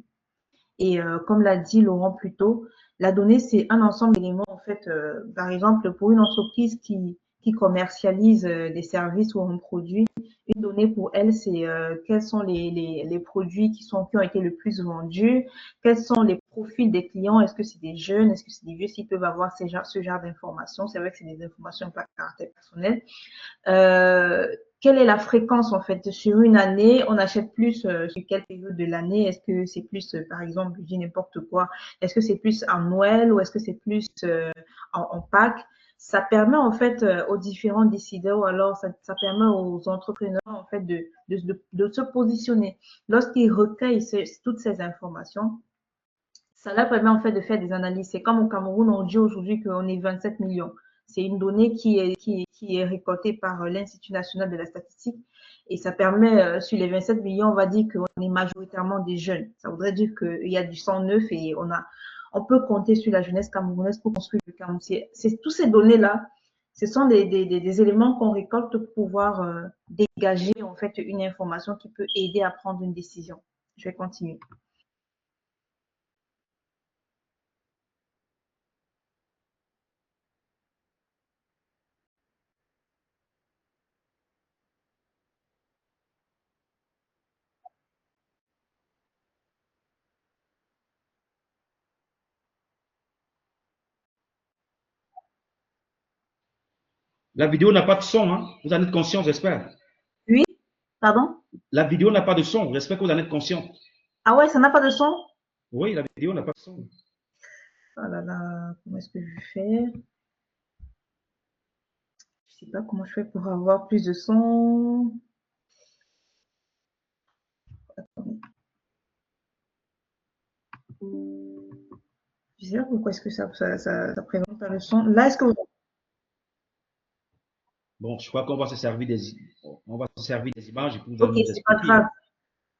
Et comme l'a dit Laurent plus tôt, la donnée, c'est un ensemble d'éléments en fait. Par exemple, pour une entreprise qui commercialise des services ou un produit, une donnée pour elle, c'est quels sont les produits qui ont été le plus vendus, quels sont les profils des clients, est-ce que c'est des jeunes, est-ce que c'est des vieux, s'ils peuvent avoir ce genre d'informations. C'est vrai que c'est des informations par caractère personnel. Euh, Quelle est la fréquence en fait sur une année? On achète plus sur quelle période de l'année? Est-ce que c'est plus, par exemple, je dis n'importe quoi, est-ce que c'est plus en Noël ou est-ce que c'est plus en Pâques? Ça permet en fait aux différents décideurs ou alors ça permet aux entrepreneurs en fait de se positionner. Lorsqu'ils recueillent toutes ces informations, ça leur permet en fait de faire des analyses. C'est comme au Cameroun, on dit aujourd'hui qu'on est 27 millions. C'est une donnée qui est récoltée par l'Institut national de la statistique et ça permet, sur les 27 millions, on va dire qu'on est majoritairement des jeunes. Ça voudrait dire qu'il y a du sang neuf et on peut compter sur la jeunesse camerounaise pour construire le Cameroun. Tous ces données-là, ce sont des éléments qu'on récolte pour pouvoir dégager en fait une information qui peut aider à prendre une décision. Je vais continuer. La vidéo n'a pas de son, hein? Vous en êtes conscient, j'espère. Oui, pardon? La vidéo n'a pas de son, j'espère que vous en êtes conscient. Ah ouais, ça n'a pas de son? Oui, la vidéo n'a pas de son. Oh là là, comment est-ce que je vais faire? Je sais pas comment je fais pour avoir plus de son. Je sais pas pourquoi est-ce que ça présente pas le son. Là, est-ce que vous... Bon, je crois qu'on va se servir des images et puis vous Ok, allez nous c'est pas expliquer, grave. hein.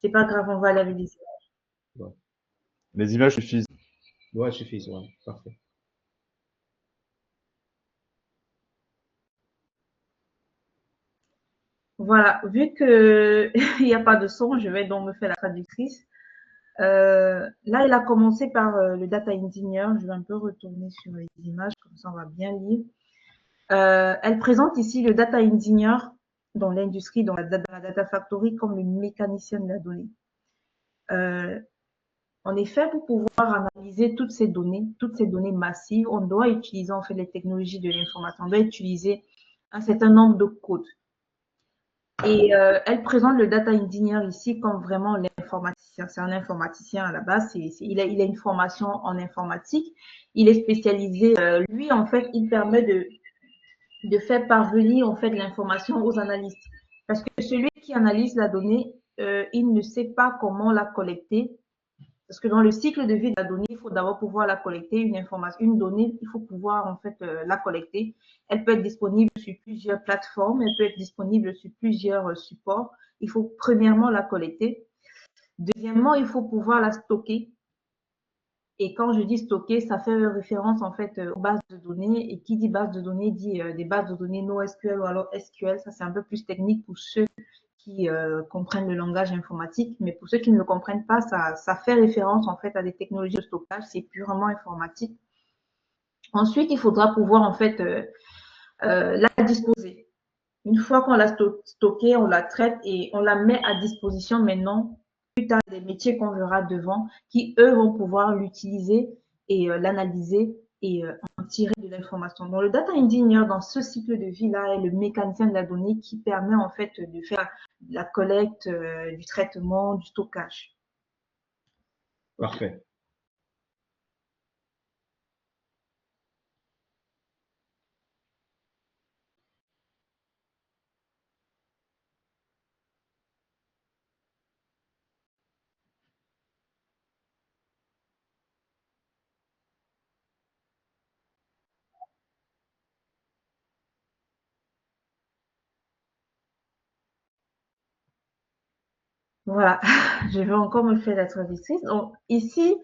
C'est pas grave, on va aller avec les images. Ouais, Les images suffisent. ouais, suffit, ouais, parfait. Voilà, vu que il n'y a pas de son, je vais donc me faire la traductrice. Là, il a commencé par le data engineer. Je vais un peu retourner sur les images, comme ça on va bien lire. Elle présente ici le data engineer dans l'industrie, dans la data factory, comme le mécanicien de la donnée. En effet, pour pouvoir analyser toutes ces données massives, on doit utiliser en fait les technologies de l'information, on doit utiliser un certain nombre de codes. Et elle présente le data engineer ici comme vraiment l'informaticien. C'est un informaticien à la base, il a une formation en informatique, il est spécialisé. Lui, en fait, il permet de faire parvenir en fait l'information aux analystes. Parce que celui qui analyse la donnée, il ne sait pas comment la collecter. Parce que dans le cycle de vie de la donnée, il faut d'abord pouvoir la collecter, une information, une donnée, il faut pouvoir en fait la collecter. Elle peut être disponible sur plusieurs plateformes, elle peut être disponible sur plusieurs supports. Il faut premièrement la collecter. Deuxièmement, il faut pouvoir la stocker. Et quand je dis stocker, ça fait référence en fait aux bases de données. Et qui dit base de données dit des bases de données NoSQL ou alors SQL. Ça, c'est un peu plus technique pour ceux qui comprennent le langage informatique. Mais pour ceux qui ne le comprennent pas, ça fait référence en fait à des technologies de stockage. C'est purement informatique. Ensuite, il faudra pouvoir en fait la disposer. Une fois qu'on l'a stockée, on la traite et on la met à disposition maintenant, plus tard, des métiers qu'on verra devant, qui eux vont pouvoir l'utiliser et l'analyser et en tirer de l'information. Donc le data engineer dans ce cycle de vie-là est le mécanicien de la donnée qui permet en fait de faire la collecte, du traitement, du stockage. Parfait. Voilà, je vais encore me faire la traductrice. Donc ici,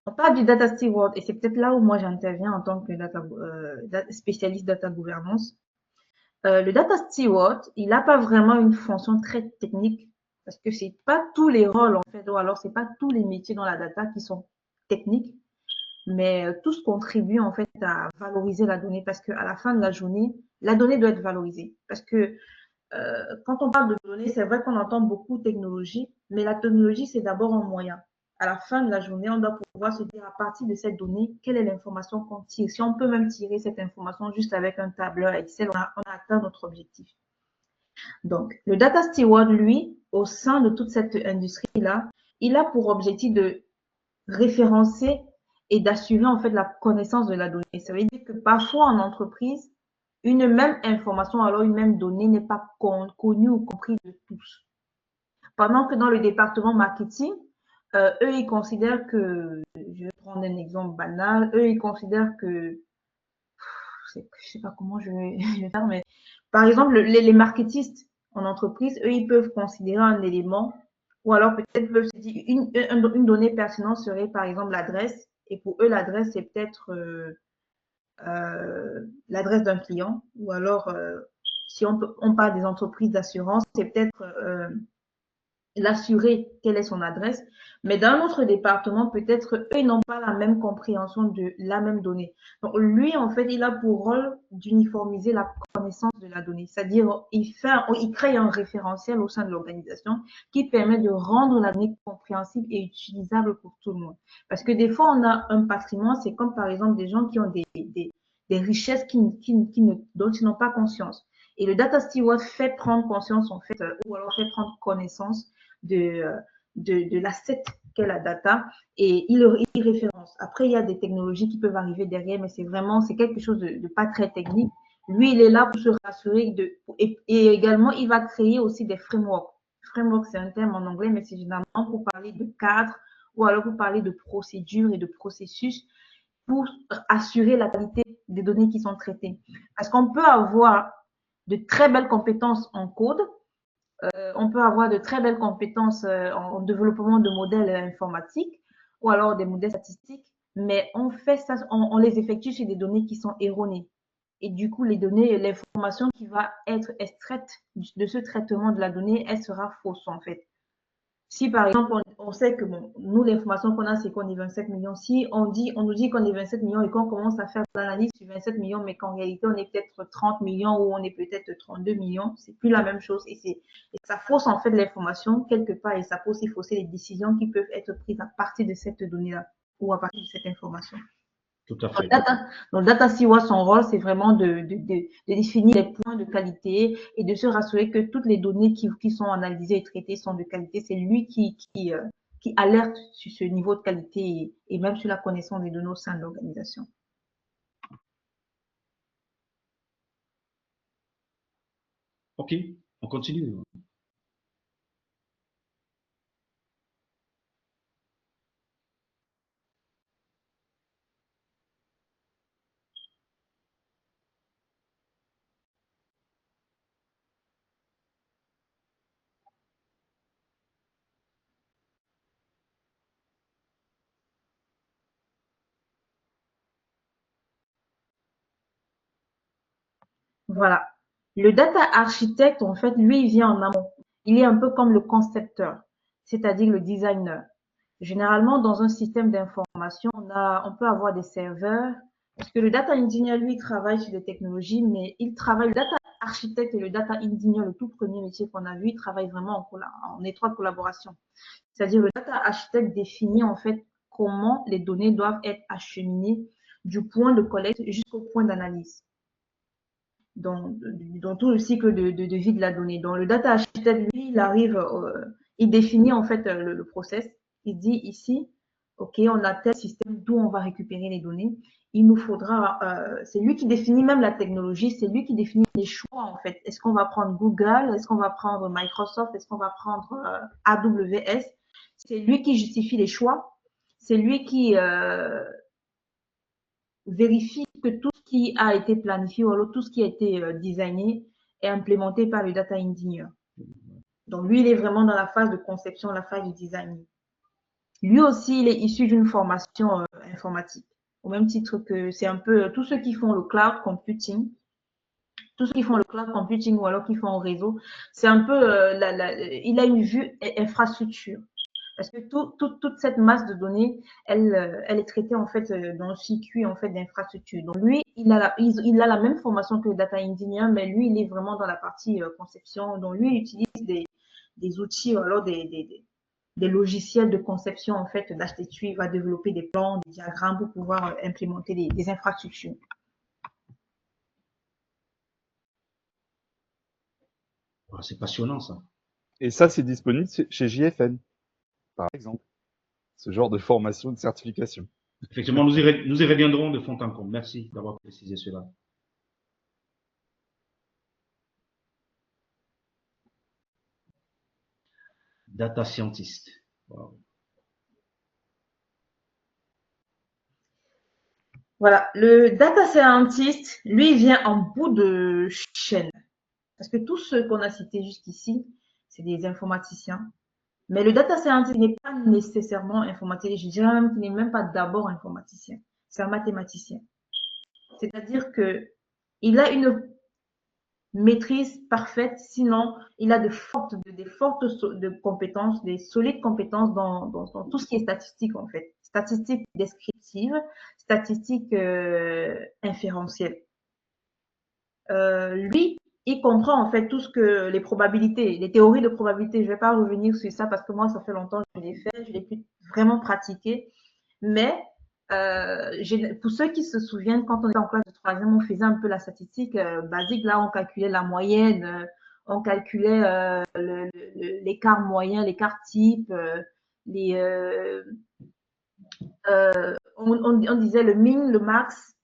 on parle du data steward et c'est peut-être là où moi j'interviens en tant que spécialiste data gouvernance. Le data steward, il n'a pas vraiment une fonction très technique parce que c'est pas tous les rôles en fait, ou alors c'est pas tous les métiers dans la data qui sont techniques, mais tous contribuent en fait à valoriser la donnée parce qu'à la fin de la journée, la donnée doit être valorisée. Parce que quand on parle de données, c'est vrai qu'on entend beaucoup technologie, mais la technologie, c'est d'abord un moyen. À la fin de la journée, on doit pouvoir se dire à partir de cette donnée, quelle est l'information qu'on tire. Si on peut même tirer cette information juste avec un tableur Excel, on a atteint notre objectif. Donc, le data steward, lui, au sein de toute cette industrie-là, il a pour objectif de référencer et d'assurer en fait la connaissance de la donnée. Ça veut dire que parfois en entreprise, une même information, alors une même donnée n'est pas connue ou comprise de tous. Pendant que dans le département marketing, eux, ils considèrent que, je vais prendre un exemple banal, eux, ils considèrent que, je sais pas comment je vais, je vais faire, mais par exemple, les marketistes en entreprise, eux, ils peuvent considérer un élément, ou alors peut-être peuvent se dire une donnée pertinente serait par exemple l'adresse, et pour eux, l'adresse, c'est peut-être l'adresse d'un client, ou alors si on parle des entreprises d'assurance, c'est peut-être l'assurer quelle est son adresse. Mais dans notre département, peut-être eux, ils n'ont pas la même compréhension de la même donnée. Donc lui, en fait, il a pour rôle d'uniformiser la connaissance de la donnée. C'est-à-dire, il crée un référentiel au sein de l'organisation qui permet de rendre la donnée compréhensible et utilisable pour tout le monde. Parce que des fois, on a un patrimoine, c'est comme par exemple des gens qui ont des richesses dont ils n'ont pas conscience. Et le data steward fait prendre conscience, en fait, ou alors fait prendre connaissance de, de l'asset qu'est la data et il référence. Après, il y a des technologies qui peuvent arriver derrière, mais c'est quelque chose de pas très technique. Lui, il est là pour se rassurer et également, il va créer aussi des frameworks. Framework, c'est un terme en anglais, mais c'est généralement pour parler de cadre ou alors pour parler de procédures et de processus pour assurer la qualité des données qui sont traitées. Parce qu'on peut avoir de très belles compétences en code, on peut avoir de très belles compétences en développement de modèles informatiques ou alors des modèles statistiques, mais on fait ça, on les effectue sur des données qui sont erronées. Et du coup, les données, l'information qui va être extraite de ce traitement de la donnée, elle sera fausse en fait. Si par exemple, on sait que bon, nous, l'information qu'on a, c'est qu'on est 27 millions. Si on nous dit qu'on est 27 millions et qu'on commence à faire l'analyse sur 27 millions, mais qu'en réalité, on est peut-être 30 millions ou on est peut-être 32 millions, c'est plus la même chose. Et ça fausse en fait l'information quelque part et ça peut aussi fausser les décisions qui peuvent être prises à partir de cette donnée-là ou à partir de cette information. Tout à fait. Donc, Data Steward, son rôle, c'est vraiment de définir les points de qualité et de se rassurer que toutes les données qui sont analysées et traitées sont de qualité. C'est lui qui alerte sur ce niveau de qualité et même sur la connaissance des données au sein de l'organisation. Ok, on continue. Voilà. Le data architecte, en fait, lui, il vient en amont. Il est un peu comme le concepteur, c'est-à-dire le designer. Généralement, dans un système d'information, on peut avoir des serveurs, Parce que le data engineer, lui, il travaille sur des technologies, mais il travaille, le data architecte et le data engineer, le tout premier métier qu'on a vu, ils travaillent vraiment en étroite collaboration. C'est-à-dire le data architecte définit en fait comment les données doivent être acheminées du point de collecte jusqu'au point d'analyse. Dans tout le cycle de vie de la donnée. Donc, le data architect, lui, il arrive, il définit en fait le process. Il dit ici, OK, on a tel système d'où on va récupérer les données. Il nous faudra, c'est lui qui définit même la technologie, c'est lui qui définit les choix en fait. Est-ce qu'on va prendre Google? Est-ce qu'on va prendre Microsoft? Est-ce qu'on va prendre AWS? C'est lui qui justifie les choix. C'est lui qui vérifie que tout ce qui a été planifié ou alors tout ce qui a été designé est implémenté par le data engineer. Donc lui, il est vraiment dans la phase de conception, la phase du design. Lui aussi, il est issu d'une formation informatique. Au même titre que c'est un peu tous ceux qui font le cloud computing, tous ceux qui font le cloud computing ou alors qui font au réseau, c'est un peu, il a une vue infrastructure. Parce que toute cette masse de données, elle est traitée en fait dans le circuit en fait d'infrastructure. Donc lui, il a la même formation que le data engineer, mais lui, il est vraiment dans la partie conception. Donc lui, il utilise des outils ou alors des logiciels de conception en fait d'architecture. Il va développer des plans, des diagrammes pour pouvoir implémenter des infrastructures. Ah, c'est passionnant, ça. Et ça, c'est disponible chez JFN, par exemple. Ce genre de formation, de certification. Effectivement, nous y reviendrons de fond en comble. Merci d'avoir précisé cela. Data scientist. Wow. Voilà, le data scientist, lui, il vient en bout de chaîne. Parce que tous ceux qu'on a cités jusqu'ici, c'est des informaticiens. Mais le data scientist n'est pas nécessairement informaticien. Je dirais même qu'il n'est même pas d'abord informaticien. C'est un mathématicien. C'est-à-dire que il a une maîtrise parfaite, sinon il a des fortes de compétences, des solides compétences dans tout ce qui est statistique en fait. Statistiques descriptives, statistiques inférentielles. Lui, il comprend en fait tout ce que les probabilités, les théories de probabilité. Je vais pas revenir sur ça parce que moi, ça fait longtemps que je l'ai fait, je l'ai plus vraiment pratiqué. Mais pour ceux qui se souviennent, quand on était en classe de troisième, on faisait un peu la statistique basique. Là, on calculait la moyenne, on calculait l'écart moyen, l'écart type, on disait le min, le max.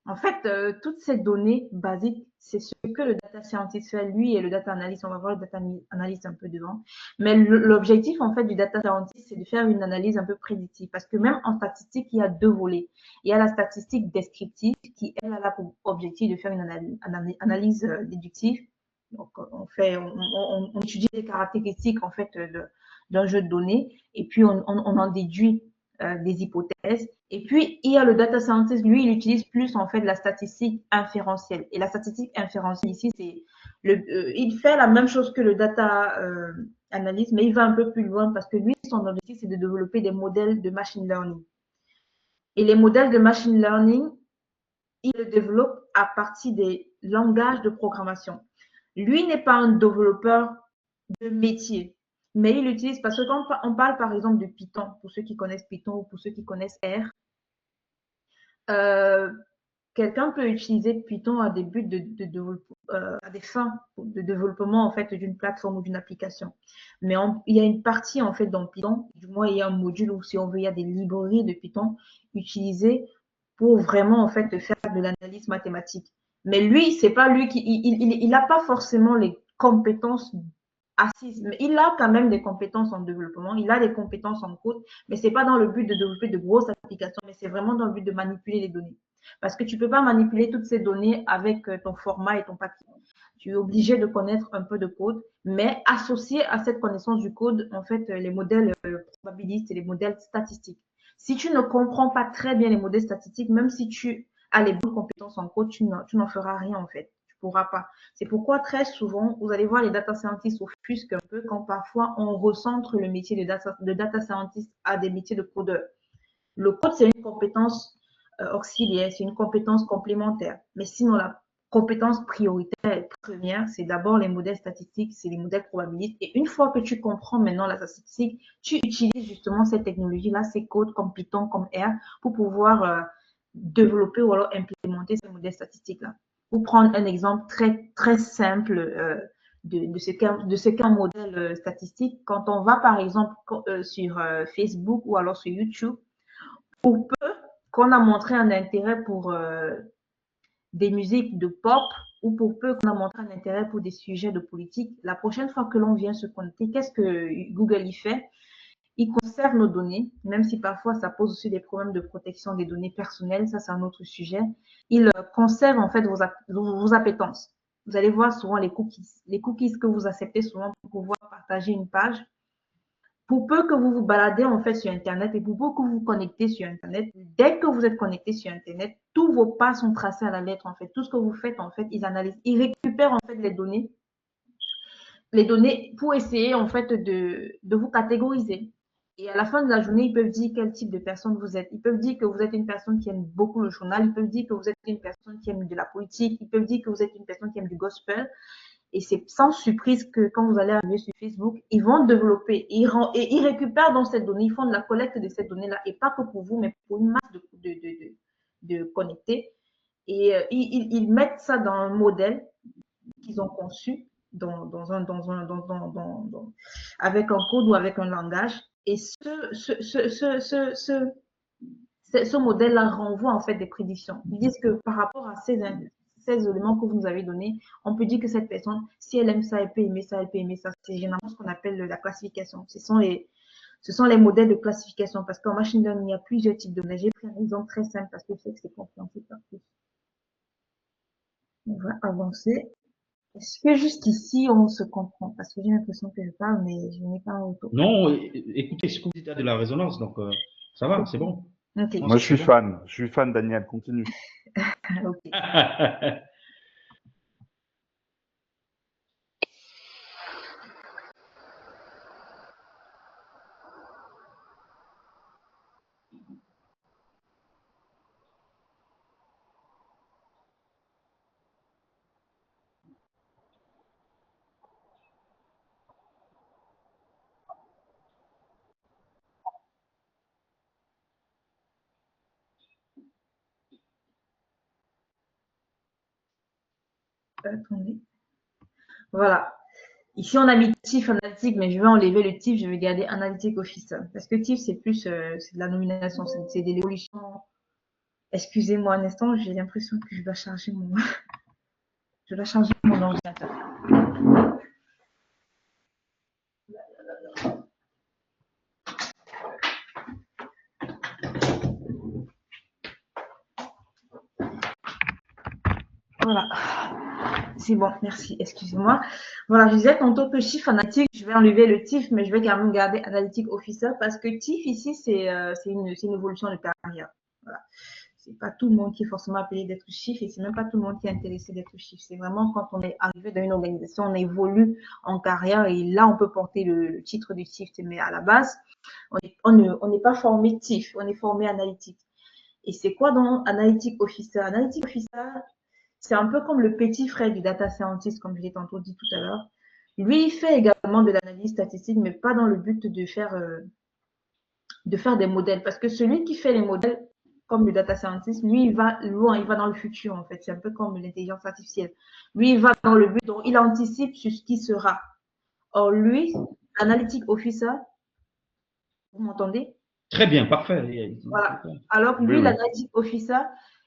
En fait, toutes ces données basiques, c'est ce que le data scientist fait, lui, et le data analyst. On va voir le data analyst un peu devant. Mais l'objectif, en fait, du data scientist, c'est de faire une analyse un peu prédictive. Parce que même en statistique, il y a deux volets. Il y a la statistique descriptive, qui, elle, a pour objectif de faire une analyse déductive. Donc, on étudie les caractéristiques, en fait, d'un jeu de données, et puis on en déduit des hypothèses. Et puis, il y a le data scientist, lui, il utilise plus en fait la statistique inférentielle. Et la statistique inférentielle ici, c'est il fait la même chose que le data analyst, mais il va un peu plus loin parce que lui, son objectif, c'est de développer des modèles de machine learning. Et les modèles de machine learning, il le développe à partir des langages de programmation. Lui n'est pas un développeur de métier, mais il l'utilise parce que quand on parle par exemple de Python, pour ceux qui connaissent Python ou pour ceux qui connaissent R, quelqu'un peut utiliser Python à des buts à des fins de développement en fait d'une plateforme ou d'une application. Mais il y a une partie en fait dans Python, du moins il y a un module où si on veut, il y a des librairies de Python utilisées pour vraiment en fait faire de l'analyse mathématique. Mais lui, c'est pas lui qui, il n'a pas forcément les compétences assises, mais il a quand même des compétences en développement, il a des compétences en code, mais c'est pas dans le but de développer de grosses applications, mais c'est vraiment dans le but de manipuler les données. Parce que tu peux pas manipuler toutes ces données avec ton format et ton papier. Tu es obligé de connaître un peu de code, mais associé à cette connaissance du code, en fait, les modèles probabilistes et les modèles statistiques. Si tu ne comprends pas très bien les modèles statistiques, même si tu as les bonnes compétences en code, tu n'en feras rien en fait. Tu pourras pas. C'est pourquoi très souvent, vous allez voir les data scientists s'offusquent un peu quand parfois on recentre le métier de data scientist à des métiers de codeur. Le code, c'est une compétence auxiliaire, c'est une compétence complémentaire. Mais sinon, la compétence prioritaire et première, c'est d'abord les modèles statistiques, c'est les modèles probabilistes. Et une fois que tu comprends maintenant la statistique, tu utilises justement cette technologie-là, ces codes comme Python, comme R, pour pouvoir développer ou alors implémenter ces modèles statistiques-là. Pour prendre un exemple très, très simple de ce qu'est un modèle statistique, quand on va par exemple sur Facebook ou alors sur YouTube, pour peu qu'on a montré un intérêt pour des musiques de pop ou pour peu qu'on a montré un intérêt pour des sujets de politique, la prochaine fois que l'on vient se connecter, qu'est-ce que Google y fait? Il conserve nos données, même si parfois ça pose aussi des problèmes de protection des données personnelles, ça c'est un autre sujet. Il conserve en fait vos appétences. Vous allez voir souvent les cookies que vous acceptez souvent pour pouvoir partager une page. Pour peu que vous vous baladez en fait sur Internet et pour peu que vous vous connectez sur Internet, dès que vous êtes connecté sur Internet, tous vos pas sont tracés à la lettre en fait. Tout ce que vous faites en fait, ils analysent, ils récupèrent en fait les données pour essayer en fait de vous catégoriser. Et à la fin de la journée, ils peuvent dire quel type de personne vous êtes. Ils peuvent dire que vous êtes une personne qui aime beaucoup le journal. Ils peuvent dire que vous êtes une personne qui aime de la politique. Ils peuvent dire que vous êtes une personne qui aime du gospel. Et c'est sans surprise que quand vous allez arriver sur Facebook, ils vont développer et ils récupèrent dans cette donnée, ils font de la collecte de cette donnée-là, et pas que pour vous, mais pour une masse de connectés. Et ils mettent ça dans un modèle qu'ils ont conçu avec un code ou avec un langage. Et ce modèle-là renvoie en fait des prédictions. Ils disent que par rapport à ces éléments que vous nous avez donnés, on peut dire que cette personne, si elle aime ça, elle peut aimer ça, elle peut aimer ça. C'est généralement ce qu'on appelle la classification. Ce sont les modèles de classification parce qu'en machine learning, il y a plusieurs types de modèles. J'ai pris un exemple très simple parce que je sais que c'est compréhensible par tous. On va avancer. Est-ce que jusqu'ici, on se comprend? Parce que j'ai l'impression que je parle, mais je n'ai pas un retour. Non, écoutez, ce que vous dites a de la résonance, donc ça va, c'est bon. Ok. Moi, je suis fan, Daniel, continue. Ok. Attendez. Voilà. Ici, on a mis TIF analytique, mais je vais enlever le TIF, je vais garder analytique officer. Parce que TIF, c'est plus, c'est de la nomination, c'est de l'évolution. Excusez-moi un instant, j'ai l'impression que je dois charger mon ordinateur. Voilà. C'est bon, merci, excusez-moi. Voilà, je disais tantôt que chiffre analytique, je vais enlever le TIF, mais je vais quand même garder analytique officer parce que TIF ici, c'est une évolution de carrière. Voilà. C'est pas tout le monde qui est forcément appelé d'être chiffre et c'est même pas tout le monde qui est intéressé d'être chiffre. C'est vraiment quand on est arrivé dans une organisation, on évolue en carrière et là, on peut porter le titre de chiffre. Mais à la base, on n'est pas formé TIF, on est formé analytique. Et c'est quoi donc analytique officer? Analytique officer, c'est un peu comme le petit frère du data scientist, comme je l'ai tantôt dit tout à l'heure. Lui, il fait également de l'analyse statistique, mais pas dans le but de faire des modèles. Parce que celui qui fait les modèles, comme le data scientist, lui, il va loin, il va dans le futur, en fait. C'est un peu comme l'intelligence artificielle. Lui, il va dans le but, donc il anticipe sur ce qui sera. Or, lui, analytic officer, vous m'entendez? Très bien, parfait. Voilà. Alors que lui, Oui, oui. l'analytic officer,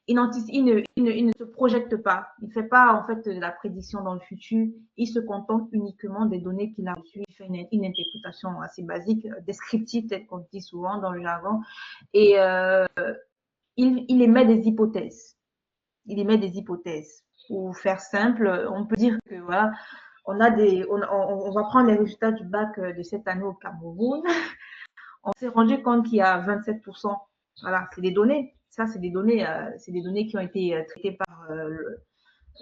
il ne se projette pas. Il ne fait pas en fait de la prédiction dans le futur. Il se contente uniquement des données qu'il a reçues. Il fait une interprétation assez basique, descriptive, tel qu'on dit souvent dans le jargon. Et il émet des hypothèses. Il émet des hypothèses. Pour faire simple, on peut dire que voilà, on va prendre les résultats du bac de cette année au Cameroun. On s'est rendu compte qu'il y a 27%. Voilà, c'est des données. Ça, c'est des données qui ont été traitées par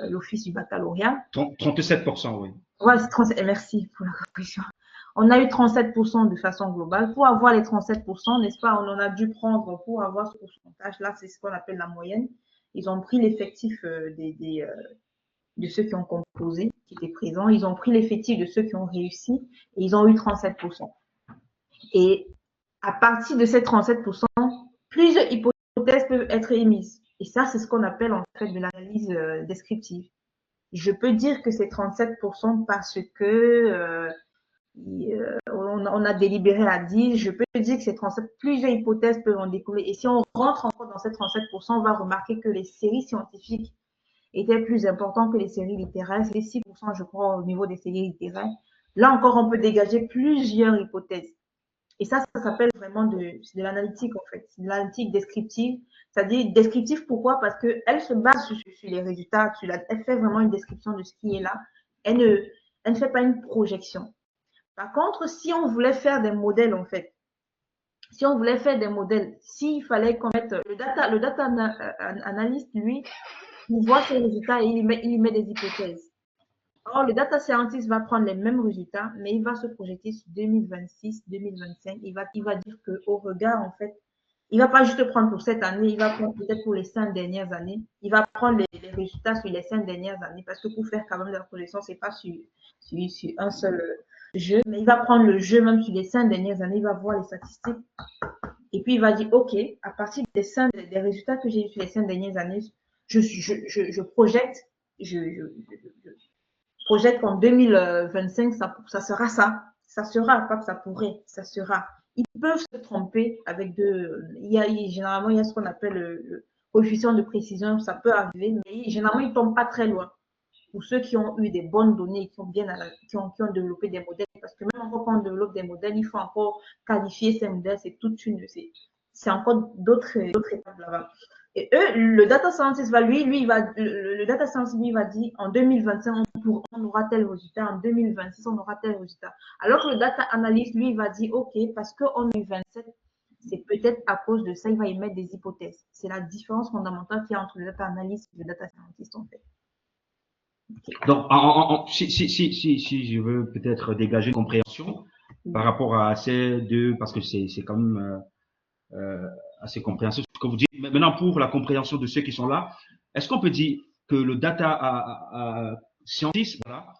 l'Office du baccalauréat. 37%, oui. Ouais, c'est 37. Merci pour la correction. On a eu 37% de façon globale. Pour avoir les 37%, n'est-ce pas, on en a dû prendre pour avoir ce pourcentage-là, c'est ce qu'on appelle la moyenne. Ils ont pris l'effectif de ceux qui ont composé, qui étaient présents. Ils ont pris l'effectif de ceux qui ont réussi et ils ont eu 37%. Et à partir de ces 37%, plusieurs hypothèses peuvent être émises. Et ça, c'est ce qu'on appelle en fait de l'analyse descriptive. Je peux dire que c'est 37% parce que on a délibéré à 10. Je peux dire que c'est 37. Plusieurs hypothèses peuvent en découler. Et si on rentre encore dans ces 37%, on va remarquer que les séries scientifiques étaient plus importantes que les séries littéraires. C'est 6%, je crois, au niveau des séries littéraires. Là encore, on peut dégager plusieurs hypothèses. Et ça s'appelle vraiment de l'analytique, en fait. C'est de l'analytique descriptive. C'est-à-dire descriptive, pourquoi? Parce qu'elle se base sur les résultats. Elle fait vraiment une description de ce qui est là. Elle ne fait pas une projection. Par contre, si on voulait faire des modèles, en fait, si on voulait faire des modèles, s'il fallait qu'on mette le data analyst, lui, il voit ses résultats et il y met des hypothèses. Or, le data scientist va prendre les mêmes résultats, mais il va se projeter sur 2026, 2025. Il va dire qu'au regard, en fait, il va pas juste prendre pour cette année, il va prendre peut-être pour les 5 dernières années. Il va prendre les résultats sur les 5 dernières années, parce que pour faire quand même de la projection, c'est pas sur un seul jeu, mais il va prendre le jeu même sur les 5 dernières années, il va voir les statistiques, et puis il va dire, OK, à partir des résultats que j'ai eu sur les 5 dernières années, je projette, je projette qu'en 2025, ça sera ça. Ça sera, pas que ça pourrait, ça sera. Ils peuvent se tromper avec généralement, il y a ce qu'on appelle le coefficient de précision, ça peut arriver, mais généralement, ils ne tombent pas très loin. Pour ceux qui ont eu des bonnes données, qui ont développé des modèles, parce que même quand on développe des modèles, il faut encore qualifier ces modèles, c'est encore d'autres étapes là-bas. Et eux, le data scientist va, le data scientist lui va dire en 2025, on aura tel résultat, en 2026, on aura tel résultat. Alors que le data analyst, lui, va dire, OK, parce qu'on est 27, c'est peut-être à cause de ça, il va émettre des hypothèses. C'est la différence fondamentale qu'il y a entre le data analyst et le data scientist, en fait. Donc, si je veux peut-être dégager une compréhension par rapport à ces deux, parce que c'est quand même assez compréhensible ce que vous dites. Mais maintenant, pour la compréhension de ceux qui sont là, est-ce qu'on peut dire que le data scientist, voilà,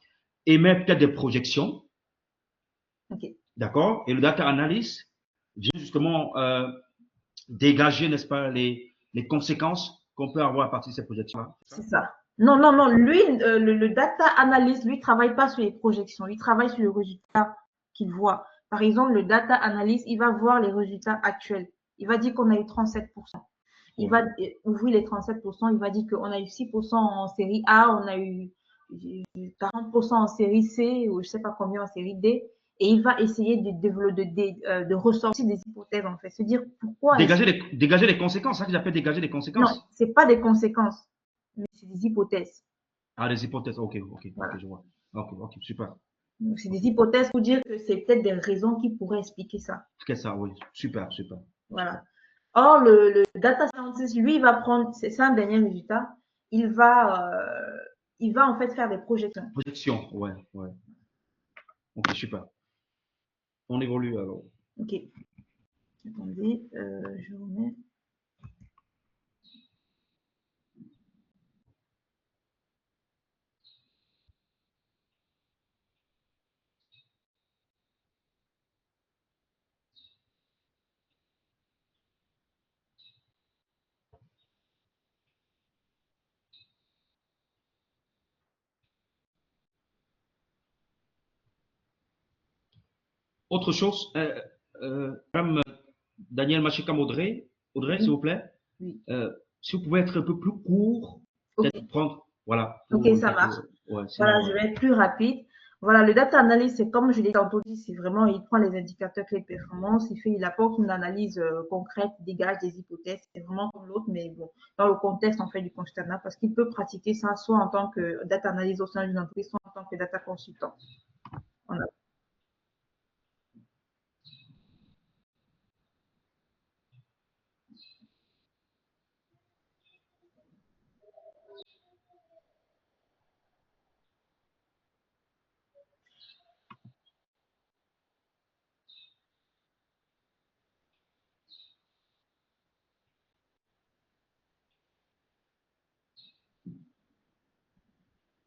émet peut-être des projections, d'accord, et le data analyst vient justement dégager, n'est-ce pas, les conséquences qu'on peut avoir à partir de ces projections-là? C'est ça. Non, non, non. Lui, le data analyst, lui, travaille pas sur les projections. Il travaille sur le résultat qu'il voit. Par exemple, le data analyst, il va voir les résultats actuels. Il va dire qu'on a eu 37%. Il va ouvrir les 37%. Il va dire qu'on a eu 6% en série A, on a eu 40% en série C, ou je sais pas combien en série D. Et il va essayer de ressortir des hypothèses, en fait. Se dire pourquoi. Dégager les conséquences, ça qu'ils appellent dégager les conséquences. Non, c'est pas des conséquences, mais c'est des hypothèses. Ah, des hypothèses, ok, Voilà. je vois. Ok, super. C'est des hypothèses pour dire que c'est peut-être des raisons qui pourraient expliquer ça. Expliquer ça, oui, super. Voilà. Or, le data scientist, lui, il va prendre ces 5 derniers résultats, il va en fait faire des projections. Projection, ouais. Ok, super. On évolue alors. Ok. Attendez, je remets. Autre chose, Madame Daniel Machika-Audrey, s'il vous plaît, Oui. si vous pouvez être un peu plus court, peut-être prendre, voilà. Ok, ça marche. Ouais, Voilà, je vais être plus rapide. Voilà, le data analyst, c'est comme je l'ai tantôt dit, c'est vraiment, il prend les indicateurs clés de performance, il apporte une analyse concrète, il dégage des hypothèses, c'est vraiment comme l'autre, mais bon, dans le contexte, en fait, du constat, parce qu'il peut pratiquer ça soit en tant que data analyst au sein d'une entreprise, soit en tant que data consultant. Voilà.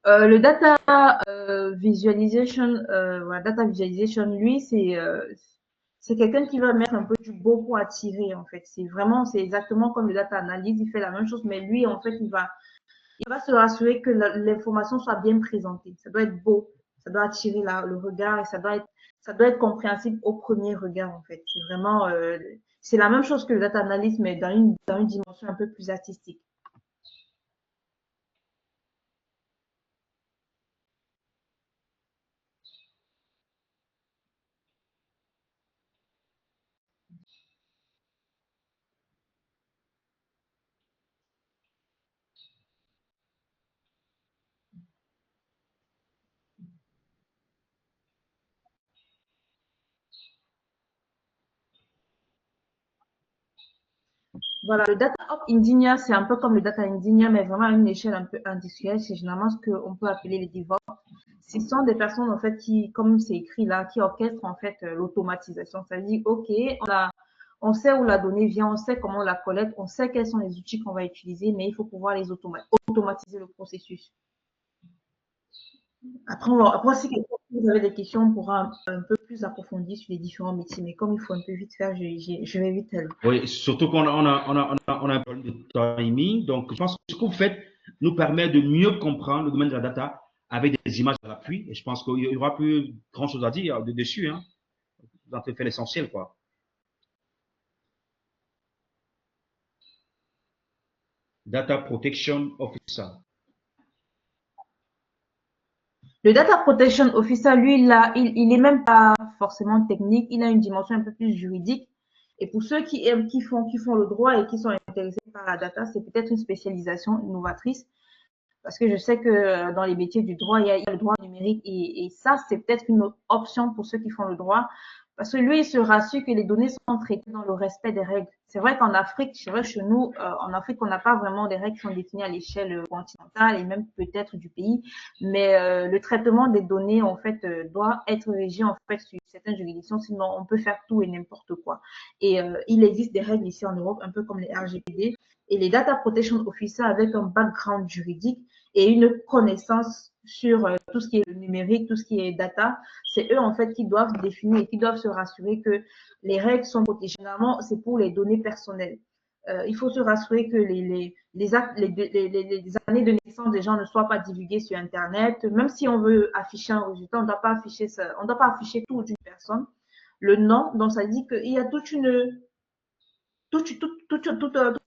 Le data visualization, voilà, data visualization, lui, c'est quelqu'un qui va mettre un peu du beau pour attirer, en fait. C'est exactement comme le data analyst, il fait la même chose, mais lui, en fait, il va se rassurer que l'information soit bien présentée. Ça doit être beau, ça doit attirer le regard et ça doit être compréhensible au premier regard, en fait. C'est vraiment, c'est la même chose que le data analyst, mais dans une dimension un peu plus artistique. Voilà, le data ops engineer, c'est un peu comme le data engineer, mais vraiment à une échelle un peu industrielle. C'est généralement ce qu'on peut appeler les DevOps. Ce sont des personnes, en fait, qui, comme c'est écrit là, qui orchestrent, en fait, l'automatisation. Ça veut dire, OK, on sait où la donnée vient, on sait comment on la collecte, on sait quels sont les outils qu'on va utiliser, mais il faut pouvoir automatiser le processus. Après, si vous avez des questions, on pourra un peu plus approfondir sur les différents métiers, mais comme il faut un peu vite faire, je vais vite aller. Oui, surtout qu'on a un problème de timing. Donc, je pense que ce que vous faites nous permet de mieux comprendre le domaine de la data avec des images à l'appui. Et je pense qu'il n'y aura plus grand-chose à dire dessus. Hein. Vous avez fait l'essentiel, quoi. Data Protection Officer. Le Data Protection Officer, lui, il est même pas forcément technique, il a une dimension un peu plus juridique. Et pour ceux qui aiment, qui font le droit et qui sont intéressés par la data, c'est peut-être une spécialisation innovatrice. Parce que je sais que dans les métiers du droit, il y a le droit numérique et ça, c'est peut-être une autre option pour ceux qui font le droit. Parce que lui, il se rassure que les données sont traitées dans le respect des règles. C'est vrai qu'en Afrique, c'est vrai chez nous, en Afrique, on n'a pas vraiment des règles qui sont définies à l'échelle continentale et même peut-être du pays. Mais le traitement des données, en fait, doit être régi en fait sur certaines juridictions, sinon on peut faire tout et n'importe quoi. Et il existe des règles ici en Europe, un peu comme les RGPD. Et les Data Protection Officers avec un background juridique et une connaissance sur tout ce qui est le numérique, tout ce qui est data, c'est eux en fait qui doivent définir et qui doivent se rassurer que les règles sont protégées. Généralement, c'est pour les données personnelles. Il faut se rassurer que les années de naissance des gens ne soient pas divulguées sur Internet. Même si on veut afficher un résultat, on ne doit pas afficher ça, on ne doit pas afficher tout d'une personne. Le nom, donc ça dit qu'il y a tout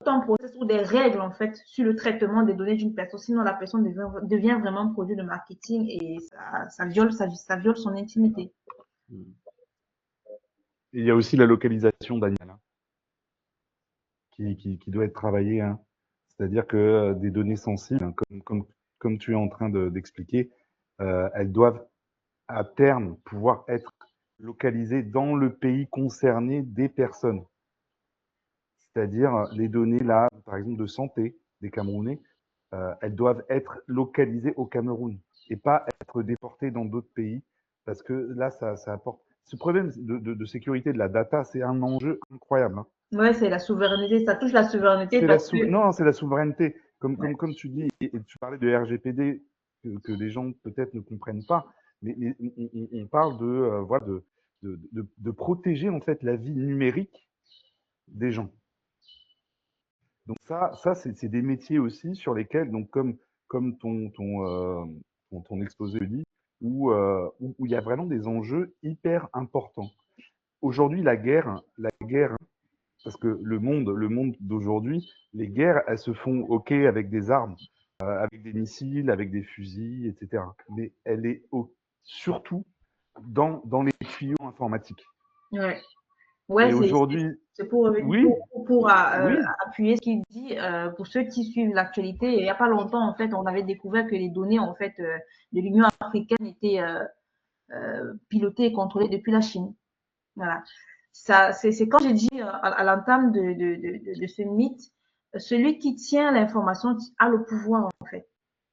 un process ou des règles en fait sur le traitement des données d'une personne. Sinon, la personne devient vraiment produit de marketing et ça viole son intimité. Et il y a aussi la localisation, Daniel, hein, qui doit être travaillée. Hein. C'est-à-dire que des données sensibles, hein, comme tu es en train d'expliquer, elles doivent à terme pouvoir être localisées dans le pays concerné des personnes. C'est-à-dire les données là, par exemple de santé des Camerounais, elles doivent être localisées au Cameroun et pas être déportées dans d'autres pays parce que là, ça apporte. Ce problème de sécurité de la data, c'est un enjeu incroyable. Hein. Ouais, c'est la souveraineté, ça touche la souveraineté parce que Non, c'est la souveraineté. Comme tu dis, et tu parlais de RGPD que les gens peut-être ne comprennent pas, mais on parle voilà, de protéger en fait la vie numérique des gens. Donc ça c'est des métiers aussi sur lesquels, donc comme ton exposé le dit, où il y a vraiment des enjeux hyper importants. Aujourd'hui, la guerre, parce que le monde d'aujourd'hui, les guerres, elles se font ok avec des armes, avec des missiles, avec des fusils, etc. Mais elle est surtout dans les tuyaux informatiques. ouais. Ouais, Et aujourd'hui, c'est pour oui, oui, appuyer ce qu'il dit. Pour ceux qui suivent l'actualité, il n'y a pas longtemps, en fait, on avait découvert que les données en fait de l'Union africaine étaient pilotées et contrôlées depuis la Chine. Voilà. Ça, c'est quand j'ai dit à l'entame de ce mythe, celui qui tient l'information a le pouvoir en fait.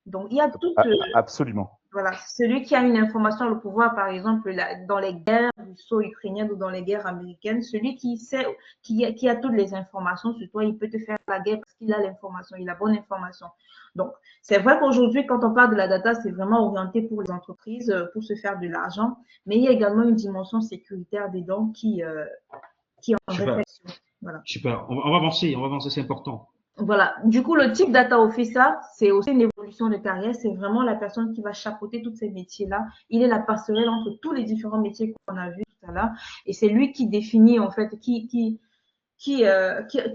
Donc il y a toute absolument. voilà, celui qui a une information a le pouvoir, par exemple, dans les guerres, russo-ukrainienne ou dans les guerres américaines, celui qui sait, qui a toutes les informations sur toi, il peut te faire la guerre parce qu'il a l'information, il a bonne information. Donc, c'est vrai qu'aujourd'hui, quand on parle de la data, c'est vraiment orienté pour les entreprises, pour se faire de l'argent, mais il y a également une dimension sécuritaire dedans qui est en Super, réflexion. Voilà. super. On va avancer, c'est important. Voilà. Du coup, le type data officer, c'est aussi une évolution de carrière. C'est vraiment la personne qui va chapeauter tous ces métiers-là. Il est la passerelle entre tous les différents métiers qu'on a vus tout à l'heure. Et c'est lui qui définit, en fait, qui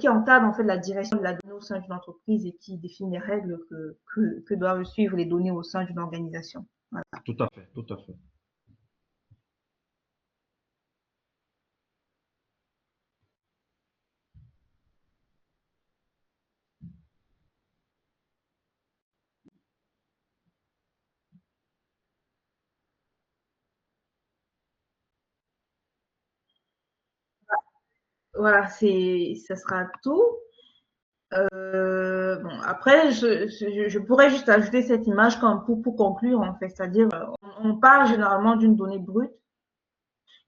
encadre, en fait, la direction de la donnée au sein d'une entreprise et qui définit les règles que doivent suivre les données au sein d'une organisation. Voilà. Tout à fait, tout à fait. Voilà, ça sera tout. Bon, après, je pourrais juste ajouter cette image comme pour conclure, en fait. C'est-à-dire, on parle généralement d'une donnée brute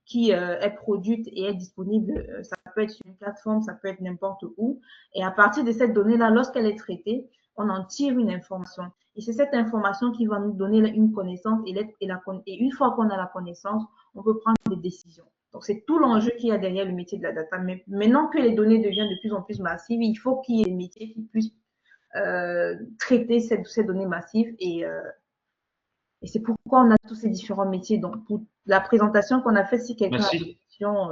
qui est produite et est disponible. Ça peut être sur une plateforme, ça peut être n'importe où. Et à partir de cette donnée-là, lorsqu'elle est traitée, on en tire une information. Et c'est cette information qui va nous donner une connaissance et une fois qu'on a la connaissance, on peut prendre des décisions. Donc, c'est tout l'enjeu qu'il y a derrière le métier de la data. Mais maintenant que les données deviennent de plus en plus massives, il faut qu'il y ait des métiers qui puissent traiter ces données massives et c'est pourquoi on a tous ces différents métiers. Donc, pour la présentation qu'on a faite, si quelqu'un a des Merci. questions,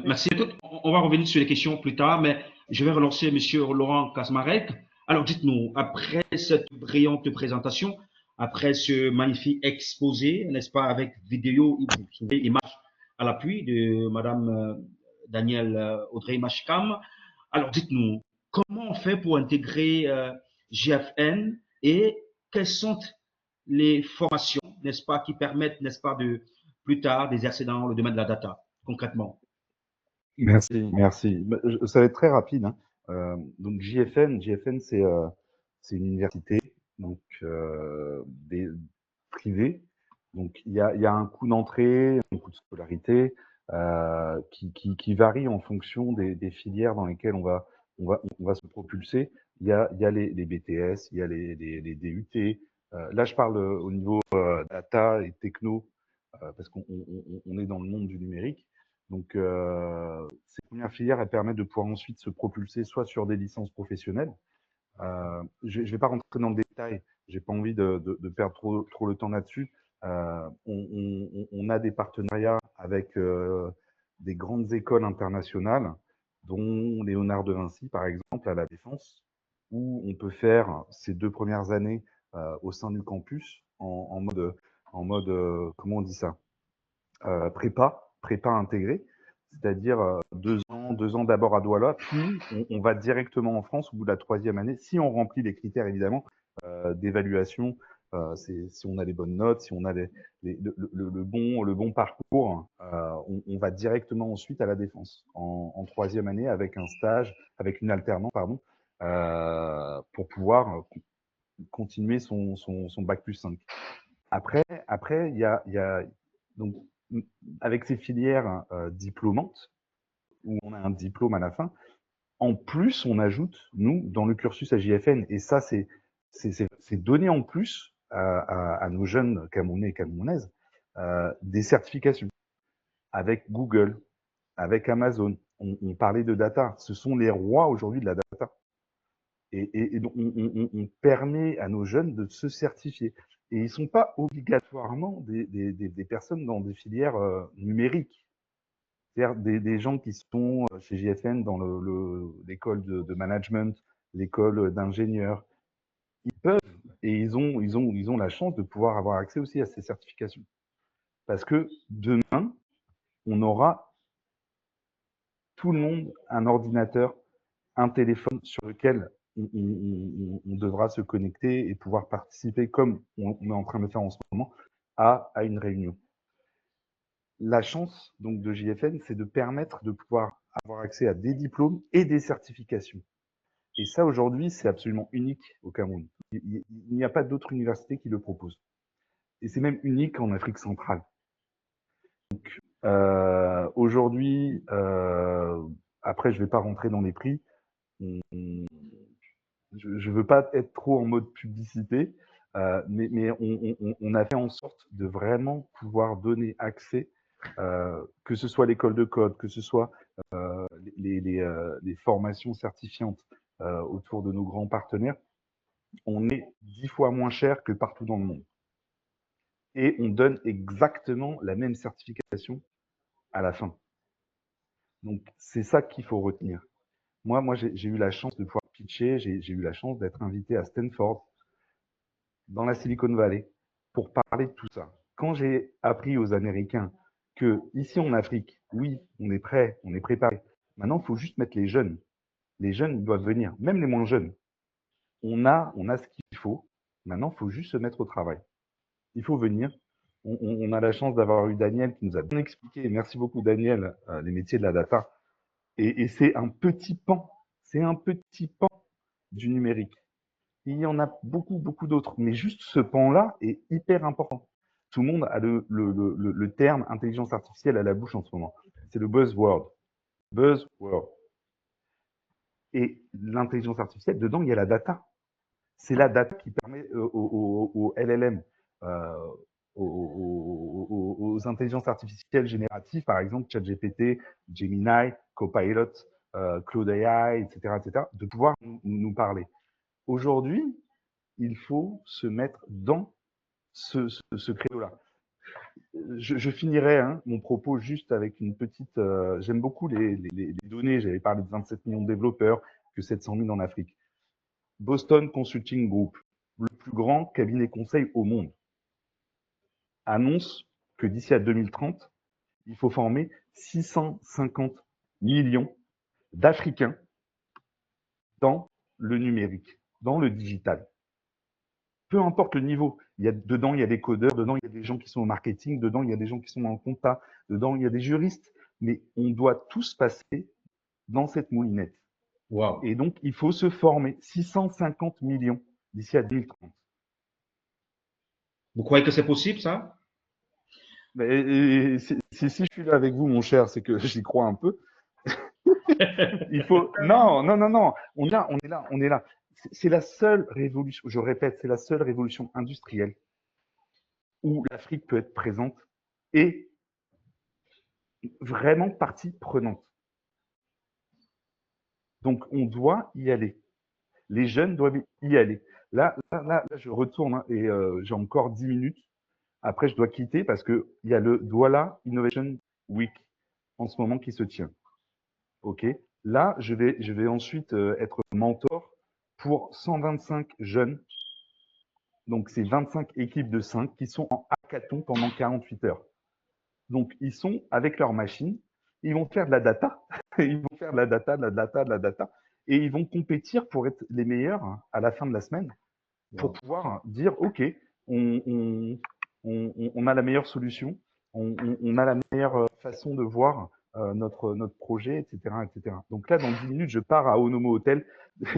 Merci. On va revenir sur les questions plus tard, mais je vais relancer Monsieur Laurent Kasmarek. Alors, dites-nous, après cette brillante présentation, après ce magnifique exposé, n'est-ce pas, avec vidéo et images à l'appui de Madame Danielle Audrey Machkam, alors dites-nous, comment on fait pour intégrer GFN et quelles sont les formations, n'est-ce pas, qui permettent, n'est-ce pas, de plus tard d'exercer dans le domaine de la data, concrètement? Merci, merci. Ça va être très rapide, hein. Donc JFN, c'est une université donc privée. Donc il y a un coût d'entrée, un coût de scolarité qui varie en fonction des filières dans lesquelles on va se propulser. Il y a les BTS, il y a les DUT. Là, je parle au niveau data et techno parce qu'on est dans le monde du numérique. Donc, ces premières filières, elles permettent de pouvoir ensuite se propulser soit sur des licences professionnelles. Je ne vais pas rentrer dans le détail, j'ai pas envie de perdre trop le temps là-dessus. On a des partenariats avec des grandes écoles internationales, dont Léonard de Vinci, par exemple, à la Défense, où on peut faire ces 2 premières années au sein du campus en mode comment on dit ça prépa intégrée, c'est-à-dire 2 ans d'abord à Douala, puis on va directement en France au bout de la 3e année, si on remplit les critères évidemment d'évaluation, si on a les bonnes notes, si on a le bon parcours, on va directement ensuite à la Défense en 3e année avec un stage, avec une alternance, pardon, pour pouvoir continuer son bac plus 5. Après, il y a donc avec ces filières diplômantes, où on a un diplôme à la fin, en plus, on ajoute, nous, dans le cursus à JFN, et ça, c'est donné en plus à nos jeunes Camerounais et Camerounaises, des certifications avec Google, avec Amazon. On parlait de data. Ce sont les rois aujourd'hui de la data. Et donc, on permet à nos jeunes de se certifier. Et ils ne sont pas obligatoirement des personnes dans des filières numériques. C'est-à-dire des gens qui sont chez JFN dans l'école de management, l'école d'ingénieur. Ils peuvent et ils ont la chance de pouvoir avoir accès aussi à ces certifications. Parce que demain, on aura tout le monde un ordinateur, un téléphone sur lequel on devra se connecter et pouvoir participer, comme on est en train de le faire en ce moment, à une réunion. La chance donc de JFN, c'est de permettre de pouvoir avoir accès à des diplômes et des certifications. Et ça, aujourd'hui, c'est absolument unique au Cameroun. Il n'y a pas d'autre université qui le propose. Et c'est même unique en Afrique centrale. Donc, Aujourd'hui, après, je vais pas rentrer dans les prix. On- je veux pas être trop en mode publicité, mais on a fait en sorte de vraiment pouvoir donner accès, que ce soit l'école de code, que ce soit les formations certifiantes autour de nos grands partenaires. On est 10 fois moins cher que partout dans le monde. Et on donne exactement la même certification à la fin. Donc, c'est ça qu'il faut retenir. Moi j'ai eu la chance de pouvoir pitcher, j'ai eu la chance d'être invité à Stanford, dans la Silicon Valley, pour parler de tout ça. Quand j'ai appris aux Américains que ici en Afrique, oui, on est prêt, on est préparé. Maintenant, il faut juste mettre les jeunes. Les jeunes doivent venir, même les moins jeunes. On a ce qu'il faut. Maintenant, il faut juste se mettre au travail. Il faut venir. On a la chance d'avoir eu Daniel qui nous a bien expliqué, merci beaucoup Daniel, les métiers de la data. Et c'est un petit pan, du numérique. Il y en a beaucoup, beaucoup d'autres. Mais juste ce pan-là est hyper important. Tout le monde a le terme intelligence artificielle à la bouche en ce moment. C'est le buzzword. Buzzword. Et l'intelligence artificielle, dedans, il y a la data. C'est la data qui permet aux LLM, euh, aux intelligences artificielles génératives, par exemple ChatGPT, Gemini, Copilot, Claude AI, etc., de pouvoir nous parler. Aujourd'hui, il faut se mettre dans ce créneau-là. Je finirai mon propos juste avec une petite... J'aime beaucoup les données. J'avais parlé de 27 millions de développeurs, que 700 000 en Afrique. Boston Consulting Group, le plus grand cabinet conseil au monde, annonce que d'ici à 2030, il faut former 650 millions d'Africains dans le numérique, dans le digital. Peu importe le niveau, dedans, il y a des codeurs, dedans, il y a des gens qui sont au marketing, dedans, il y a des gens qui sont en compta, dedans, il y a des juristes, mais on doit tous passer dans cette moulinette. Wow. Et donc, il faut se former 650 millions d'ici à 2030. Vous croyez que c'est possible, ça? Mais si je suis là avec vous, mon cher, c'est que j'y crois un peu. Il faut. Non, non, non, non. On est là. C'est la seule révolution, je répète, c'est la seule révolution industrielle où l'Afrique peut être présente et vraiment partie prenante. Donc, on doit y aller. Les jeunes doivent y aller. Là je retourne et j'ai encore 10 minutes. Après, je dois quitter parce qu'il y a le Douala Innovation Week en ce moment qui se tient. OK. Là, je vais ensuite être mentor pour 125 jeunes. Donc, c'est 25 équipes de 5 qui sont en hackathon pendant 48 heures. Donc, ils sont avec leur machine, ils vont faire de la data, ils vont faire de la data, de la data, de la data, et ils vont compétir pour être les meilleurs à la fin de la semaine, pour pouvoir dire, OK, on a la meilleure solution, on a la meilleure façon de voir notre projet, etc., etc. Donc là, dans 10 minutes, je pars à Onomo Hotel.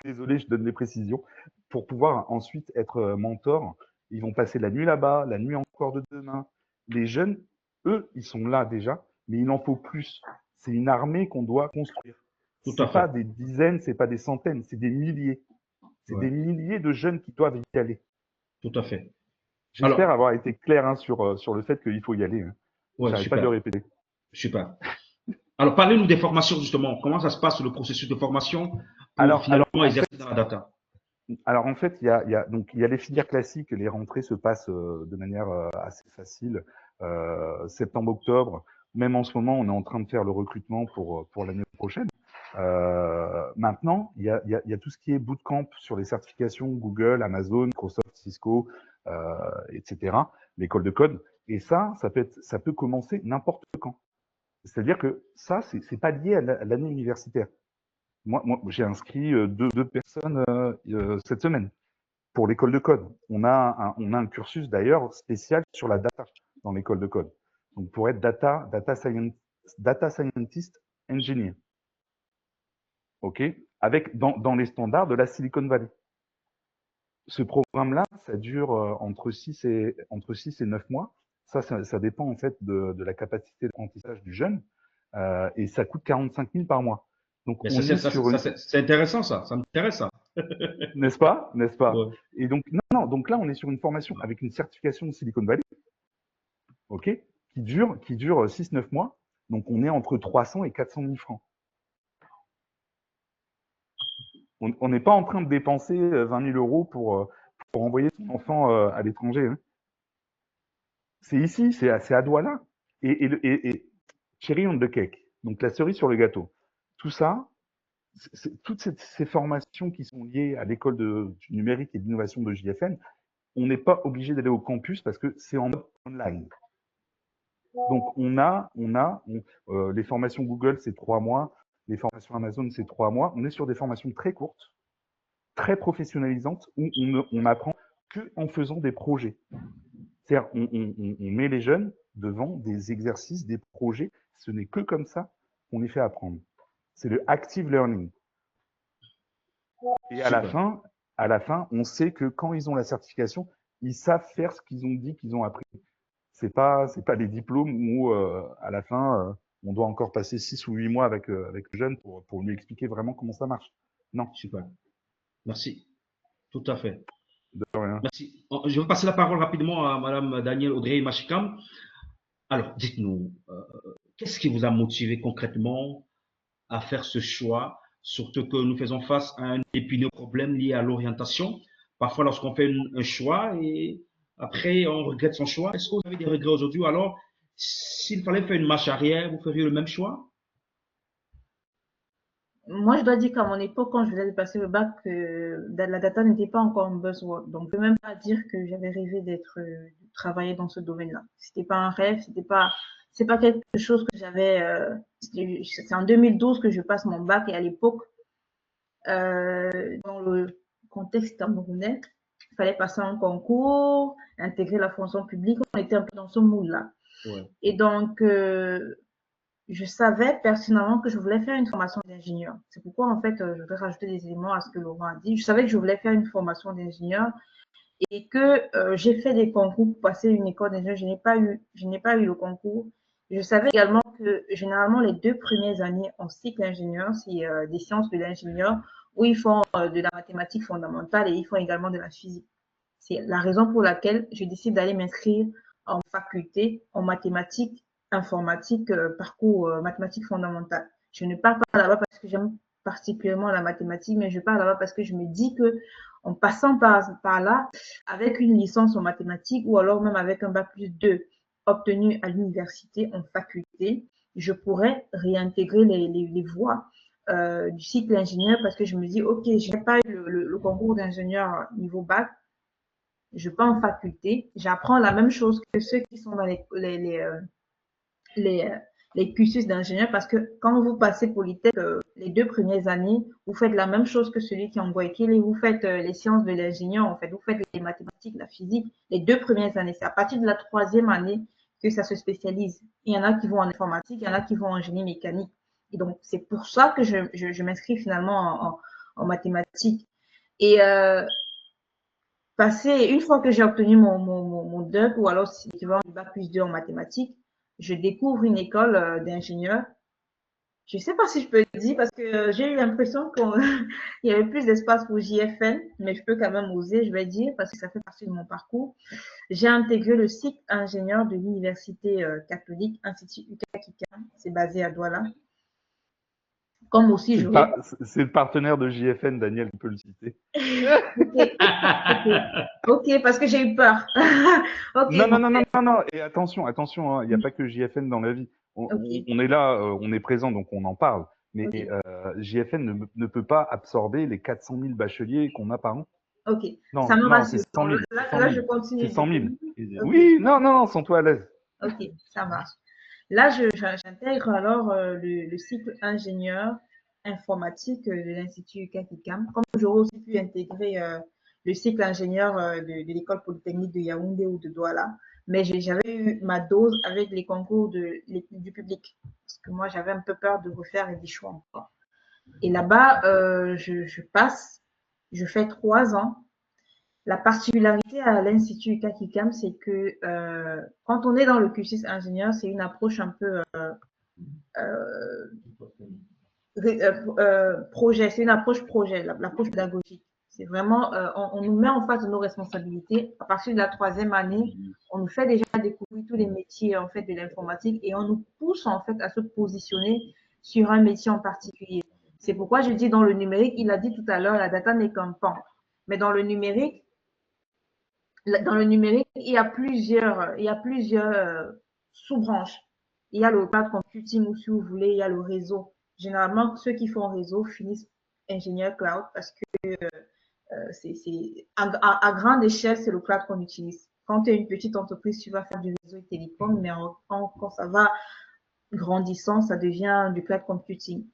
Désolé, je donne les précisions. Pour pouvoir ensuite être mentor, ils vont passer la nuit là-bas, la nuit encore de demain. Les jeunes, eux, ils sont là déjà, mais il en faut plus. C'est une armée qu'on doit construire. Tout à C'est pas fait. des dizaines, c'est pas des centaines, c'est des milliers. C'est Ouais, des milliers de jeunes qui doivent y aller. tout à fait. J'espère Alors, avoir été clair sur le fait qu'il faut y aller. ouais, J'arrête pas de le super, répéter. super. Alors, parlez-nous des formations, justement. Comment ça se passe, le processus de formation pour Alors, finalement exercer dans la data? en fait, donc il y a les filières classiques. Les rentrées se passent de manière assez facile. Septembre-octobre. Même en ce moment, on est en train de faire le recrutement pour l'année prochaine. Maintenant, il y a tout ce qui est bootcamp sur les certifications Google, Amazon, Microsoft, Cisco, etc. L'école de code. Et ça peut commencer n'importe quand. C'est-à-dire que ça, c'est pas lié à l'année universitaire. Moi, j'ai inscrit deux personnes cette semaine pour l'école de code. On a un cursus d'ailleurs spécial sur la data dans l'école de code. Donc pour être data scientist engineer. OK? Avec dans les standards de la Silicon Valley. Ce programme-là, ça dure entre 6 et 9 mois. Ça dépend en fait de la capacité d'apprentissage du jeune, et ça coûte 45 000 par mois. Donc Mais on est sur une, c'est intéressant, ça m'intéresse, ça. n'est-ce pas, n'est-ce pas? Ouais. Et donc non, donc là on est sur une formation avec une certification de Silicon Valley, ok, qui dure 6-9 mois. Donc on est entre 300 et 400 000 francs. On n'est pas en train de dépenser 20 000 euros pour envoyer son enfant à l'étranger, hein. C'est ici, c'est à Douala. Et cherry on the cake, donc la cerise sur le gâteau. Tout ça, toutes ces formations qui sont liées à l'école du numérique et d'innovation de JFN, on n'est pas obligé d'aller au campus parce que c'est en mode online. Donc les formations Google, c'est 3 mois, les formations Amazon, c'est 3 mois. On est sur des formations très courtes, très professionnalisantes, où on apprend que en faisant des projets. C'est-à-dire, on met les jeunes devant des exercices, des projets. Ce n'est que comme ça qu'on les fait apprendre. C'est le active learning. Et à la fin, on sait que quand ils ont la certification, ils savent faire ce qu'ils ont dit qu'ils ont appris. C'est pas des diplômes où à la fin, on doit encore passer 6 ou 8 mois avec le jeune pour lui expliquer vraiment comment ça marche. Non, Super. Merci. Tout à fait. de rien. Merci. Je vais passer la parole rapidement à Madame Danielle Audrey Machikam. Alors, dites-nous, qu'est-ce qui vous a motivé concrètement à faire ce choix, surtout que nous faisons face à un épineux problème lié à l'orientation. Parfois, lorsqu'on fait un choix et après on regrette son choix, est-ce que vous avez des regrets aujourd'hui? Alors, s'il fallait faire une marche arrière, vous feriez le même choix? Moi, je dois dire qu'à mon époque, quand je venais de passer le bac, la data n'était pas encore un buzzword. Donc, je peux même pas dire que j'avais rêvé de travailler dans ce domaine-là. C'était pas un rêve, c'est pas quelque chose que j'avais. C'est en 2012 que je passe mon bac et à l'époque, dans le contexte camerounais, il fallait passer un concours, intégrer la fonction publique. On était un peu dans ce moule-là. Ouais. Et donc, je savais personnellement que je voulais faire une formation d'ingénieur. C'est pourquoi, en fait, je vais rajouter des éléments à ce que Laurent a dit. Je savais que je voulais faire une formation d'ingénieur et que j'ai fait des concours pour passer une école d'ingénieur. Je n'ai pas eu le concours. Je savais également que généralement les 2 premières années en cycle ingénieur, c'est des sciences de l'ingénieur où ils font de la mathématique fondamentale et ils font également de la physique. C'est la raison pour laquelle je décide d'aller m'inscrire en faculté en mathématiques informatique, parcours mathématiques fondamentales. Je ne pars pas là-bas parce que j'aime particulièrement la mathématique, mais je pars là-bas parce que je me dis que en passant par là, avec une licence en mathématiques ou alors même avec un bac plus 2 obtenu à l'université en faculté, je pourrais réintégrer les voies du cycle ingénieur parce que je me dis, ok, je n'ai pas eu le concours d'ingénieur niveau bac, je vais en faculté, j'apprends la même chose que ceux qui sont dans les, les cursus d'ingénieur parce que quand vous passez Polytech, les 2 premières années, vous faites la même chose que celui qui envoie Ekele et vous faites les sciences de l'ingénieur, en fait, vous faites les mathématiques, la physique, les 2 premières années. C'est à partir de la 3e année que ça se spécialise. Il y en a qui vont en informatique, il y en a qui vont en génie mécanique. Et donc, c'est pour ça que je m'inscris finalement en mathématiques. Et une fois que j'ai obtenu mon DEC ou alors si tu vas en bac plus 2 en mathématiques, je découvre une école d'ingénieurs. Je ne sais pas si je peux le dire parce que j'ai eu l'impression qu'il y avait plus d'espace pour JFN, mais je peux quand même oser, je vais dire, parce que ça fait partie de mon parcours. J'ai intégré le cycle ingénieur de l'Université catholique, Institut UCA Kikam, c'est basé à Douala. Comme aussi, c'est le partenaire de JFN, Daniel, on peut le citer. Ok, parce que j'ai eu peur. Okay, non. Et attention, hein, il n'y a pas que JFN dans la vie. On est là, on est présent, donc on en parle. Mais JFN ne peut pas absorber les 400 000 bacheliers qu'on a par an. Ok, non, ça me rassure. C'est 100 000. Là, je continue. C'est 100 000. Okay. Oui, non, sens-toi à l'aise. Ok, ça marche. Là, j'intègre alors le cycle ingénieur informatique de l'Institut Kakikam, comme j'aurais aussi pu intégrer le cycle ingénieur de l'École polytechnique de Yaoundé ou de Douala, mais j'avais eu ma dose avec les concours du public, parce que moi, j'avais un peu peur de refaire des choix encore. Et là-bas, je passe, je fais 3 ans. La particularité à l'Institut Kakikam, c'est que quand on est dans le cursus ingénieur, c'est une approche un peu euh, projet, c'est une approche projet, l'approche pédagogique. C'est vraiment, on nous met en face de nos responsabilités. À partir de la 3e année, on nous fait déjà découvrir tous les métiers en fait de l'informatique et on nous pousse en fait à se positionner sur un métier en particulier. C'est pourquoi je dis dans le numérique, il a dit tout à l'heure, la data n'est qu'un pan. Mais dans le numérique, il y a plusieurs sous-branches. Il y a le cloud computing ou si vous voulez, il y a le réseau. Généralement, ceux qui font réseau finissent ingénieur cloud parce que à grande échelle, c'est le cloud qu'on utilise. Quand tu es une petite entreprise, tu vas faire du réseau et télécom, mais quand ça va grandissant, ça devient du cloud computing.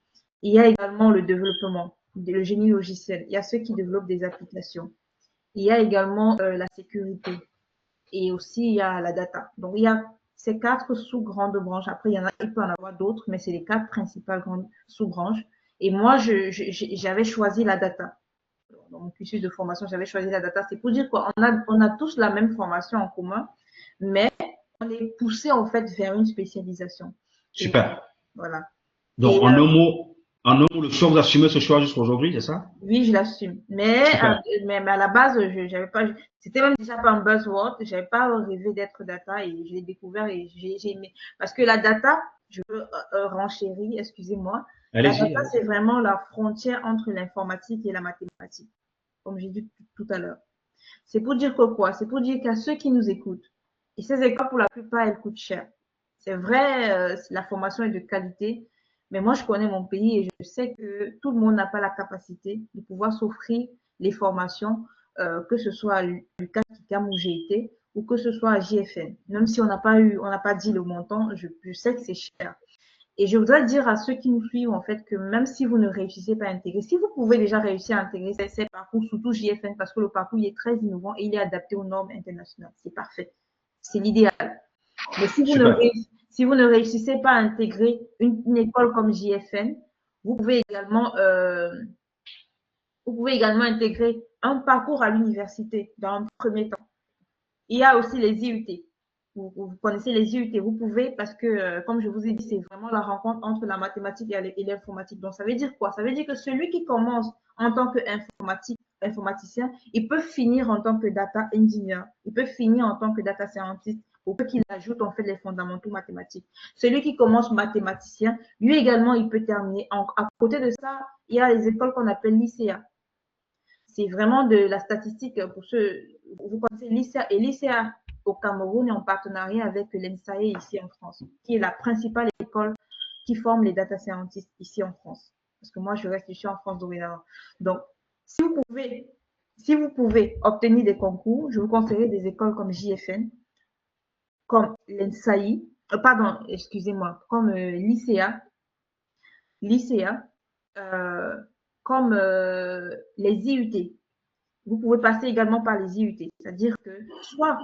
Il y a également le développement, le génie logiciel. Il y a ceux qui développent des applications. Il y a également la sécurité et aussi il y a la data. Donc il y a ces 4 sous-grandes branches. Après, il peut y en avoir d'autres, mais c'est les 4 principales grandes sous-branches. Et moi, j'avais choisi la data. Dans mon cursus de formation, j'avais choisi la data. C'est pour dire qu'on a tous la même formation en commun, mais on est poussé en fait vers une spécialisation. Et Super. voilà. Donc, Et en un mot, le choix, vous assumez ce choix jusqu'à aujourd'hui, c'est ça? oui, je l'assume. Mais, Super. mais à la base, j'avais pas, c'était même déjà pas un buzzword. J'avais pas rêvé d'être data et je l'ai découvert et j'ai aimé. Parce que la data, je veux renchérir, excusez-moi. La Allez-y, data, allez-y. c'est vraiment la frontière entre l'informatique et la mathématique, comme j'ai dit tout à l'heure. C'est pour dire que quoi? C'est pour dire qu'à ceux qui nous écoutent, et ces écoles, pour la plupart, elles coûtent cher. C'est vrai, la formation est de qualité, mais moi, je connais mon pays et je sais que tout le monde n'a pas la capacité de pouvoir s'offrir les formations, que ce soit à l'UQAM où j'ai été ou que ce soit à JFN. Même si on n'a pas dit le montant, je sais que c'est cher. Et je voudrais dire à ceux qui nous suivent, en fait, que même si vous ne réussissez pas à intégrer, si vous pouvez déjà réussir à intégrer ces parcours, surtout JFN, parce que le parcours il est très innovant et il est adapté aux normes internationales. C'est parfait. C'est l'idéal. Mais Super. si vous ne réussissez pas à intégrer une école comme JFN, vous pouvez également, euh, vous pouvez également intégrer un parcours à l'université dans un premier temps. Il y a aussi les IUT. Vous connaissez les IUT, vous pouvez, parce que, comme je vous ai dit, c'est vraiment la rencontre entre la mathématique et l'informatique. Donc, ça veut dire quoi? Ça veut dire que celui qui commence en tant qu'informaticien, il peut finir en tant que data engineer, il peut finir en tant que data scientist, ou peut qu'il ajoute en fait les fondamentaux mathématiques. Celui qui commence mathématicien, lui également, il peut terminer. À côté de ça, il y a les écoles qu'on appelle l'ICA. C'est vraiment de la statistique pour ceux, vous connaissez l'ICA et l'ICA au Cameroun est en partenariat avec l'ENSAE ici en France, qui est la principale école qui forme les data scientists ici en France. Parce que moi, je reste ici en France dorénavant. Donc, si vous pouvez obtenir des concours, je vous conseillerais des écoles comme JFN, comme l'ENSAI, pardon, excusez-moi, comme l'ICA, euh, comme les IUT. Vous pouvez passer également par les IUT, c'est-à-dire que soit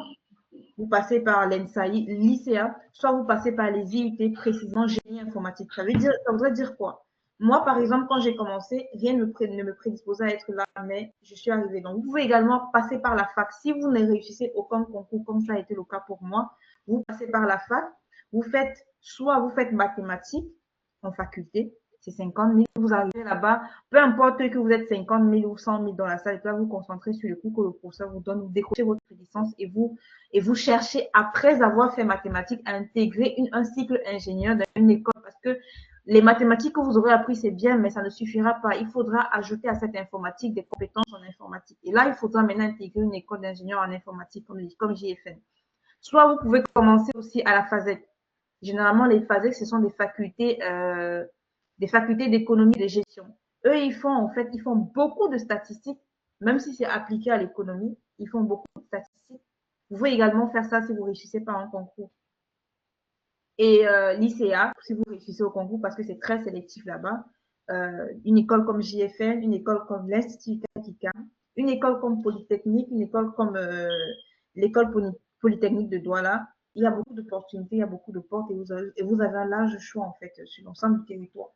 vous passez par l'ENSAI, l'ICA, soit vous passez par les IUT, précisément génie informatique. Ça voudrait dire quoi? Moi, par exemple, quand j'ai commencé, rien ne me prédisposait à être là, mais je suis arrivée. Donc, vous pouvez également passer par la fac. Si vous ne réussissez aucun concours, comme ça a été le cas pour moi, vous passez par la fac, soit vous faites mathématiques en faculté, c'est 50 000, vous arrivez là-bas, peu importe que vous êtes 50 000 ou 100 000 dans la salle, et là, vous concentrez sur le cours que le professeur vous donne, vous décrochez votre licence et vous cherchez, après avoir fait mathématiques, à intégrer un cycle ingénieur dans une école parce que les mathématiques que vous aurez appris, c'est bien, mais ça ne suffira pas. Il faudra ajouter à cette informatique des compétences en informatique. Et là, il faudra maintenant intégrer une école d'ingénieur en informatique comme JFN. Soit vous pouvez commencer aussi à la FASEC. Généralement, les FASEC, ce sont des facultés d'économie et de gestion. Eux, ils font beaucoup de statistiques, même si c'est appliqué à l'économie, ils font beaucoup de statistiques. Vous pouvez également faire ça si vous réussissez pas en concours. Et l'ICA, si vous réussissez au concours, parce que c'est très sélectif là-bas, une école comme JFN, une école comme l'Institut Kakika, une école comme Polytechnique, une école comme l'école Polytechnique de Douala, il y a beaucoup d'opportunités, il y a beaucoup de portes et vous avez un large choix en fait sur l'ensemble du territoire.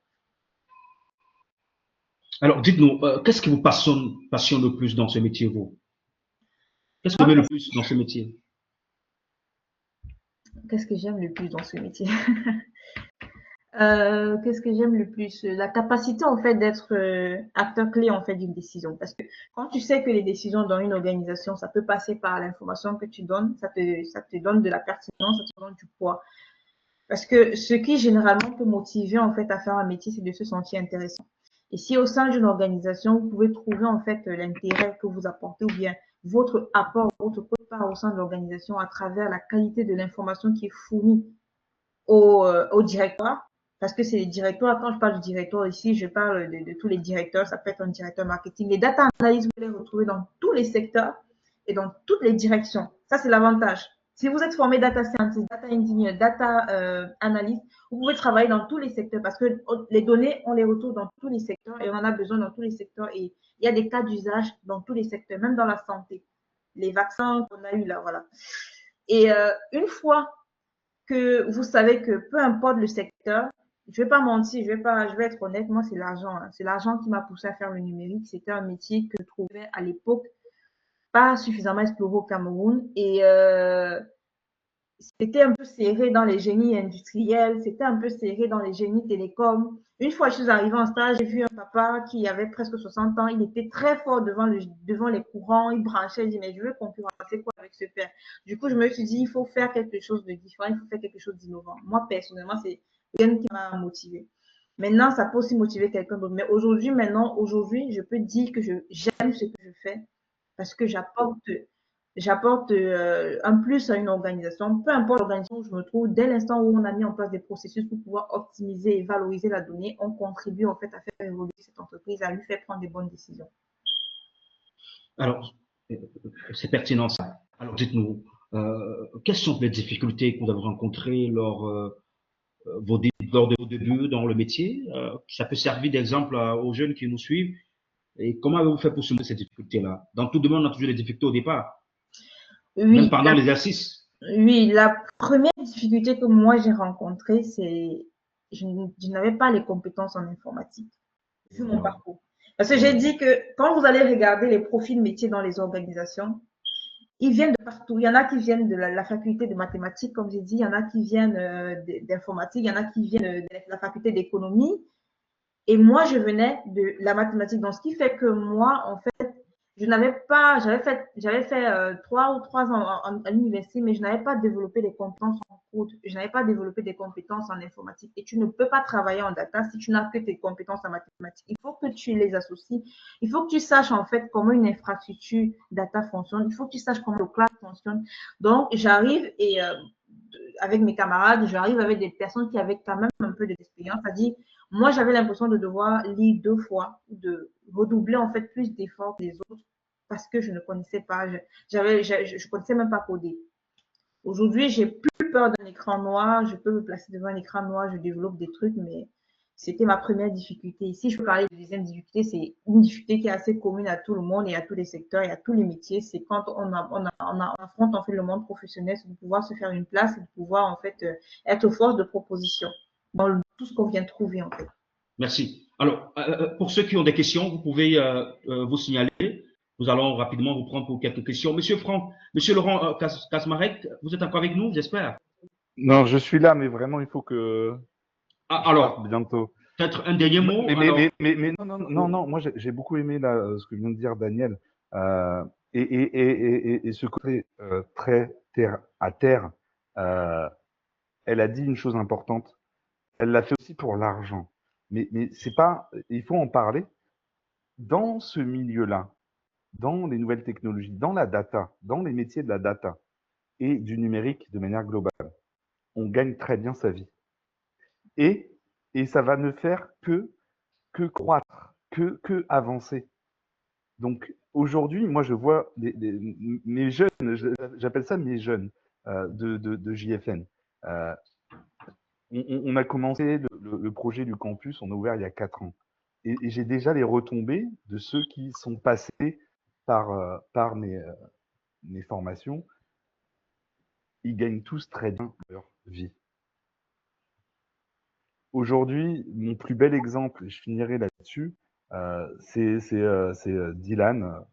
Alors, dites-nous, qu'est-ce qui vous passionne le plus dans ce métier, vous? Qu'est-ce que tu aimais le plus dans ce métier? Qu'est-ce que j'aime le plus dans ce métier? Qu'est-ce que j'aime le plus? La capacité en fait d'être acteur clé en fait d'une décision. Parce que quand tu sais que les décisions dans une organisation, ça peut passer par l'information que tu donnes, ça te donne de la pertinence, ça te donne du poids. Parce que ce qui généralement peut motiver en fait à faire un métier, c'est de se sentir intéressant. Et si au sein d'une organisation, vous pouvez trouver en fait l'intérêt que vous apportez ou bien votre apport, votre part au sein de l'organisation à travers la qualité de l'information qui est fournie au directoire, parce que c'est les directeurs, quand je parle du directeur ici, je parle de tous les directeurs, ça peut être un directeur marketing. Les data analysts, vous les retrouvez dans tous les secteurs et dans toutes les directions. Ça, c'est l'avantage. Si vous êtes formé data scientist, data engineer, data analyst, vous pouvez travailler dans tous les secteurs parce que les données, on les retrouve dans tous les secteurs et on en a besoin dans tous les secteurs et il y a des cas d'usage dans tous les secteurs, même dans la santé. Les vaccins qu'on a eu là, voilà. Et une fois que vous savez que peu importe le secteur, je vais pas mentir, je vais être honnête, moi c'est l'argent, hein. C'est l'argent qui m'a poussé à faire le numérique. C'était un métier que je trouvais à l'époque pas suffisamment exploré au Cameroun et c'était un peu serré dans les génies industriels, c'était un peu serré dans les génies télécoms. Une fois je suis arrivée en stage, j'ai vu un papa qui avait presque 60 ans, il était très fort devant les courants, il branchait, il dit mais je veux concurrencer quoi avec ce père. Du coup, je me suis dit il faut faire quelque chose de différent, il faut faire quelque chose d'innovant. Moi personnellement, c'est rien qui m'a motivé. Maintenant, ça peut aussi motiver quelqu'un d'autre. Mais aujourd'hui, je peux dire que j'aime ce que je fais parce que j'apporte un plus à une organisation, peu importe l'organisation où je me trouve, dès l'instant où on a mis en place des processus pour pouvoir optimiser et valoriser la donnée, on contribue en fait à faire évoluer cette entreprise, à lui faire prendre des bonnes décisions. Alors, c'est pertinent ça. Alors, dites-nous, quelles sont les difficultés que vous avez rencontrées lors de vos débuts dans le métier? Ça peut servir d'exemple aux jeunes qui nous suivent. Et comment avez-vous fait pour surmonter ces difficultés-là? Dans tout domaine, on a toujours des difficultés au départ, même Oui, pendant l'exercice. oui, la première difficulté que moi j'ai rencontrée, c'est je n'avais pas les compétences en informatique, vu mon parcours. Parce que j'ai dit que quand vous allez regarder les profils métiers dans les organisations, ils viennent de partout. Il y en a qui viennent de la faculté de mathématiques, comme j'ai dit, il y en a qui viennent d'informatique, il y en a qui viennent de la faculté d'économie. Et moi, je venais de la mathématique. Donc, ce qui fait que moi, en fait, je n'avais pas, j'avais fait 3 ou 3 ans à l'université, mais je n'avais pas développé des compétences en code. Je n'avais pas développé des compétences en informatique. Et tu ne peux pas travailler en data si tu n'as que tes compétences en mathématiques. Il faut que tu les associes. Il faut que tu saches, en fait, comment une infrastructure data fonctionne. Il faut que tu saches comment le cloud fonctionne. Donc, j'arrive et avec mes camarades, j'arrive avec des personnes qui avaient quand même un peu d'expérience. C'est-à-dire, moi, j'avais l'impression de devoir lire 2 fois, de redoubler en fait plus d'efforts que les autres parce que je ne connaissais pas, je connaissais même pas coder. Aujourd'hui, j'ai plus peur d'un écran noir, je peux me placer devant un écran noir, je développe des trucs, mais c'était ma première difficulté. Ici, je peux parler de deuxième difficulté, c'est une difficulté qui est assez commune à tout le monde et à tous les secteurs et à tous les métiers. C'est quand on affronte en fait le monde professionnel, c'est de pouvoir se faire une place et de pouvoir en fait être force de proposition dans tout ce qu'on vient de trouver en fait. Merci. Alors, pour ceux qui ont des questions, vous pouvez vous signaler. Nous allons rapidement vous prendre pour quelques questions. Monsieur Franck, Monsieur Laurent Kasmarek, vous êtes encore avec nous, j'espère. Non, je suis là, mais vraiment, il faut que Ah, je parte alors, bientôt. peut-être un dernier mot. Alors, Non, moi j'ai beaucoup aimé là, ce que vient de dire Daniel. Euh, et ce côté très terre à terre, euh, elle a dit une chose importante. Elle l'a fait aussi pour l'argent. Mais c'est pas, il faut en parler. Dans ce milieu-là, dans les nouvelles technologies, dans la data, dans les métiers de la data et du numérique de manière globale, on gagne très bien sa vie. Et, et ça va ne faire que croître, que avancer. Donc aujourd'hui, moi je vois mes jeunes, j'appelle ça mes jeunes de JFN. Euh, on a commencé le projet du campus, on a ouvert il y a 4 ans. Et j'ai déjà les retombées de ceux qui sont passés par mes formations. Ils gagnent tous très bien leur vie. Aujourd'hui, mon plus bel exemple, je finirai là-dessus, c'est Dylan.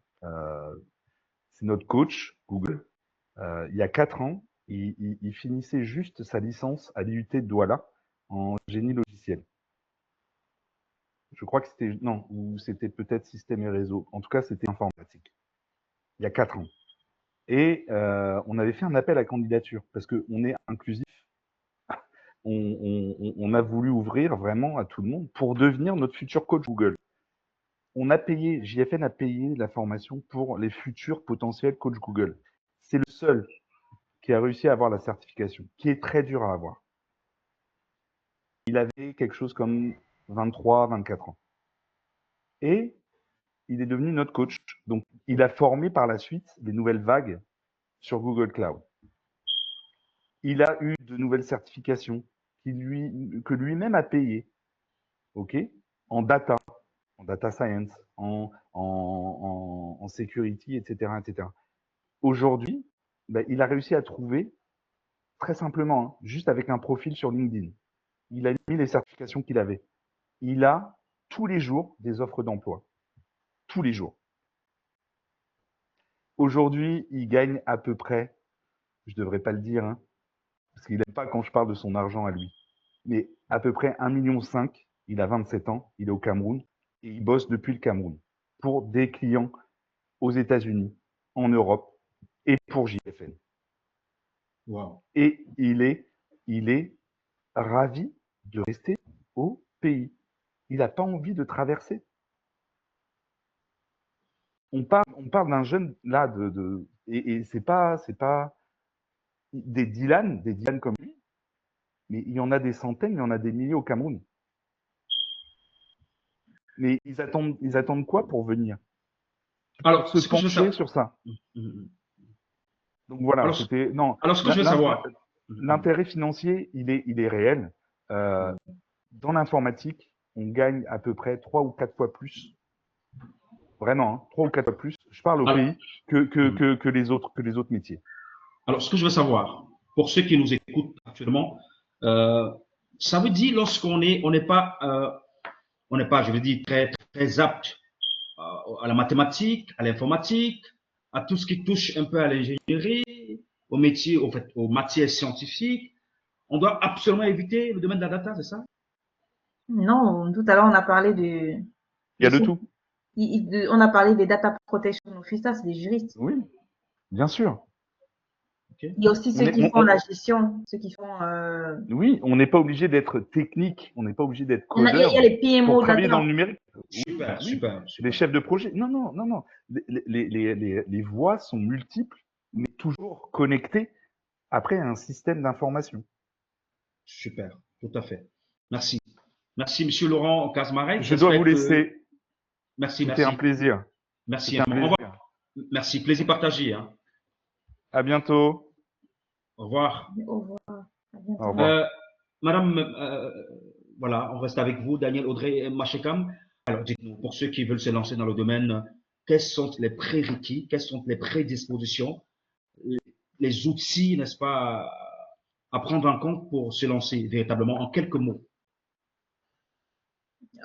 c'est notre coach, Google. Il y a 4 ans, il finissait juste sa licence à l'IUT de Douala en génie logiciel. Je crois que c'était, non, ou c'était peut-être système et réseau. En tout cas, c'était informatique. Il y a 4 ans. Et on avait fait un appel à candidature parce qu'on est inclusif. On a voulu ouvrir vraiment à tout le monde pour devenir notre futur coach Google. On a payé, JFN a payé la formation pour les futurs potentiels coach Google. C'est le seul qui a réussi à avoir la certification, qui est très dur à avoir. Il avait quelque chose comme 23, 24 ans. Et il est devenu notre coach. Donc, il a formé par la suite des nouvelles vagues sur Google Cloud. Il a eu de nouvelles certifications que lui-même a payées, ok, en data science, en security, etc., etc. Aujourd'hui, ben, il a réussi à trouver, très simplement, hein, juste avec un profil sur LinkedIn. Il a mis les certifications qu'il avait. Il a tous les jours des offres d'emploi. Tous les jours. Aujourd'hui, il gagne à peu près, je devrais pas le dire, hein, parce qu'il n'aime pas quand je parle de son argent à lui, mais à peu près 1,5 million. Il a 27 ans, il est au Cameroun et il bosse depuis le Cameroun pour des clients aux États-Unis, en Europe et pour JFN. Wow. Et il est ravi de rester au pays. Il n'a pas envie de traverser. On parle d'un jeune là et c'est pas des Dylan comme lui, mais il y en a des centaines, il y en a des milliers au Cameroun. Mais ils attendent quoi pour venir? Alors, Se ce que je veux pencher savoir. sur ça. Donc voilà, Alors, c'était non. alors, ce que je veux savoir. L'intérêt financier, il est réel. Dans l'informatique, on gagne à peu près 3 ou 4 fois plus. Vraiment, hein, 3 ou 4 fois plus. Je parle au Alors, pays que les autres métiers. Alors, ce que je veux savoir, pour ceux qui nous écoutent actuellement, ça veut dire on n'est pas, je veux dire, très apte à la mathématique, à l'informatique, à tout ce qui touche un peu à l'ingénierie, au métier, au fait, aux matières scientifiques. On doit absolument éviter le domaine de la data, c'est ça? Non, tout à l'heure, on a parlé Il y a de tout. on a parlé des data protection officers, c'est des juristes. Oui, bien sûr. Okay. Il y a aussi ceux qui font la gestion, ceux qui font. Oui, on n'est pas obligé d'être technique, on n'est pas obligé d'être Il codeur y a les PMO pour travailler data. dans le numérique. Super, Oui, super. Les chefs de projet. Non. Les voies sont multiples, mais toujours connectées après à un système d'information. Super, tout à fait. Merci. Merci, Monsieur Laurent Kazmarek. Je dois vous laisser. Merci, C'était un plaisir. Merci. Un plaisir. Au revoir. Merci, plaisir partagé. Hein. À bientôt. Au revoir. Au revoir. À bientôt. Au revoir. Madame, voilà, on reste avec vous, Daniel Audrey Machekam. Alors, dites-nous, pour ceux qui veulent se lancer dans le domaine, quels sont les prérequis, quelles sont les prédispositions, les outils, n'est-ce pas, à prendre en compte pour se lancer véritablement en quelques mots?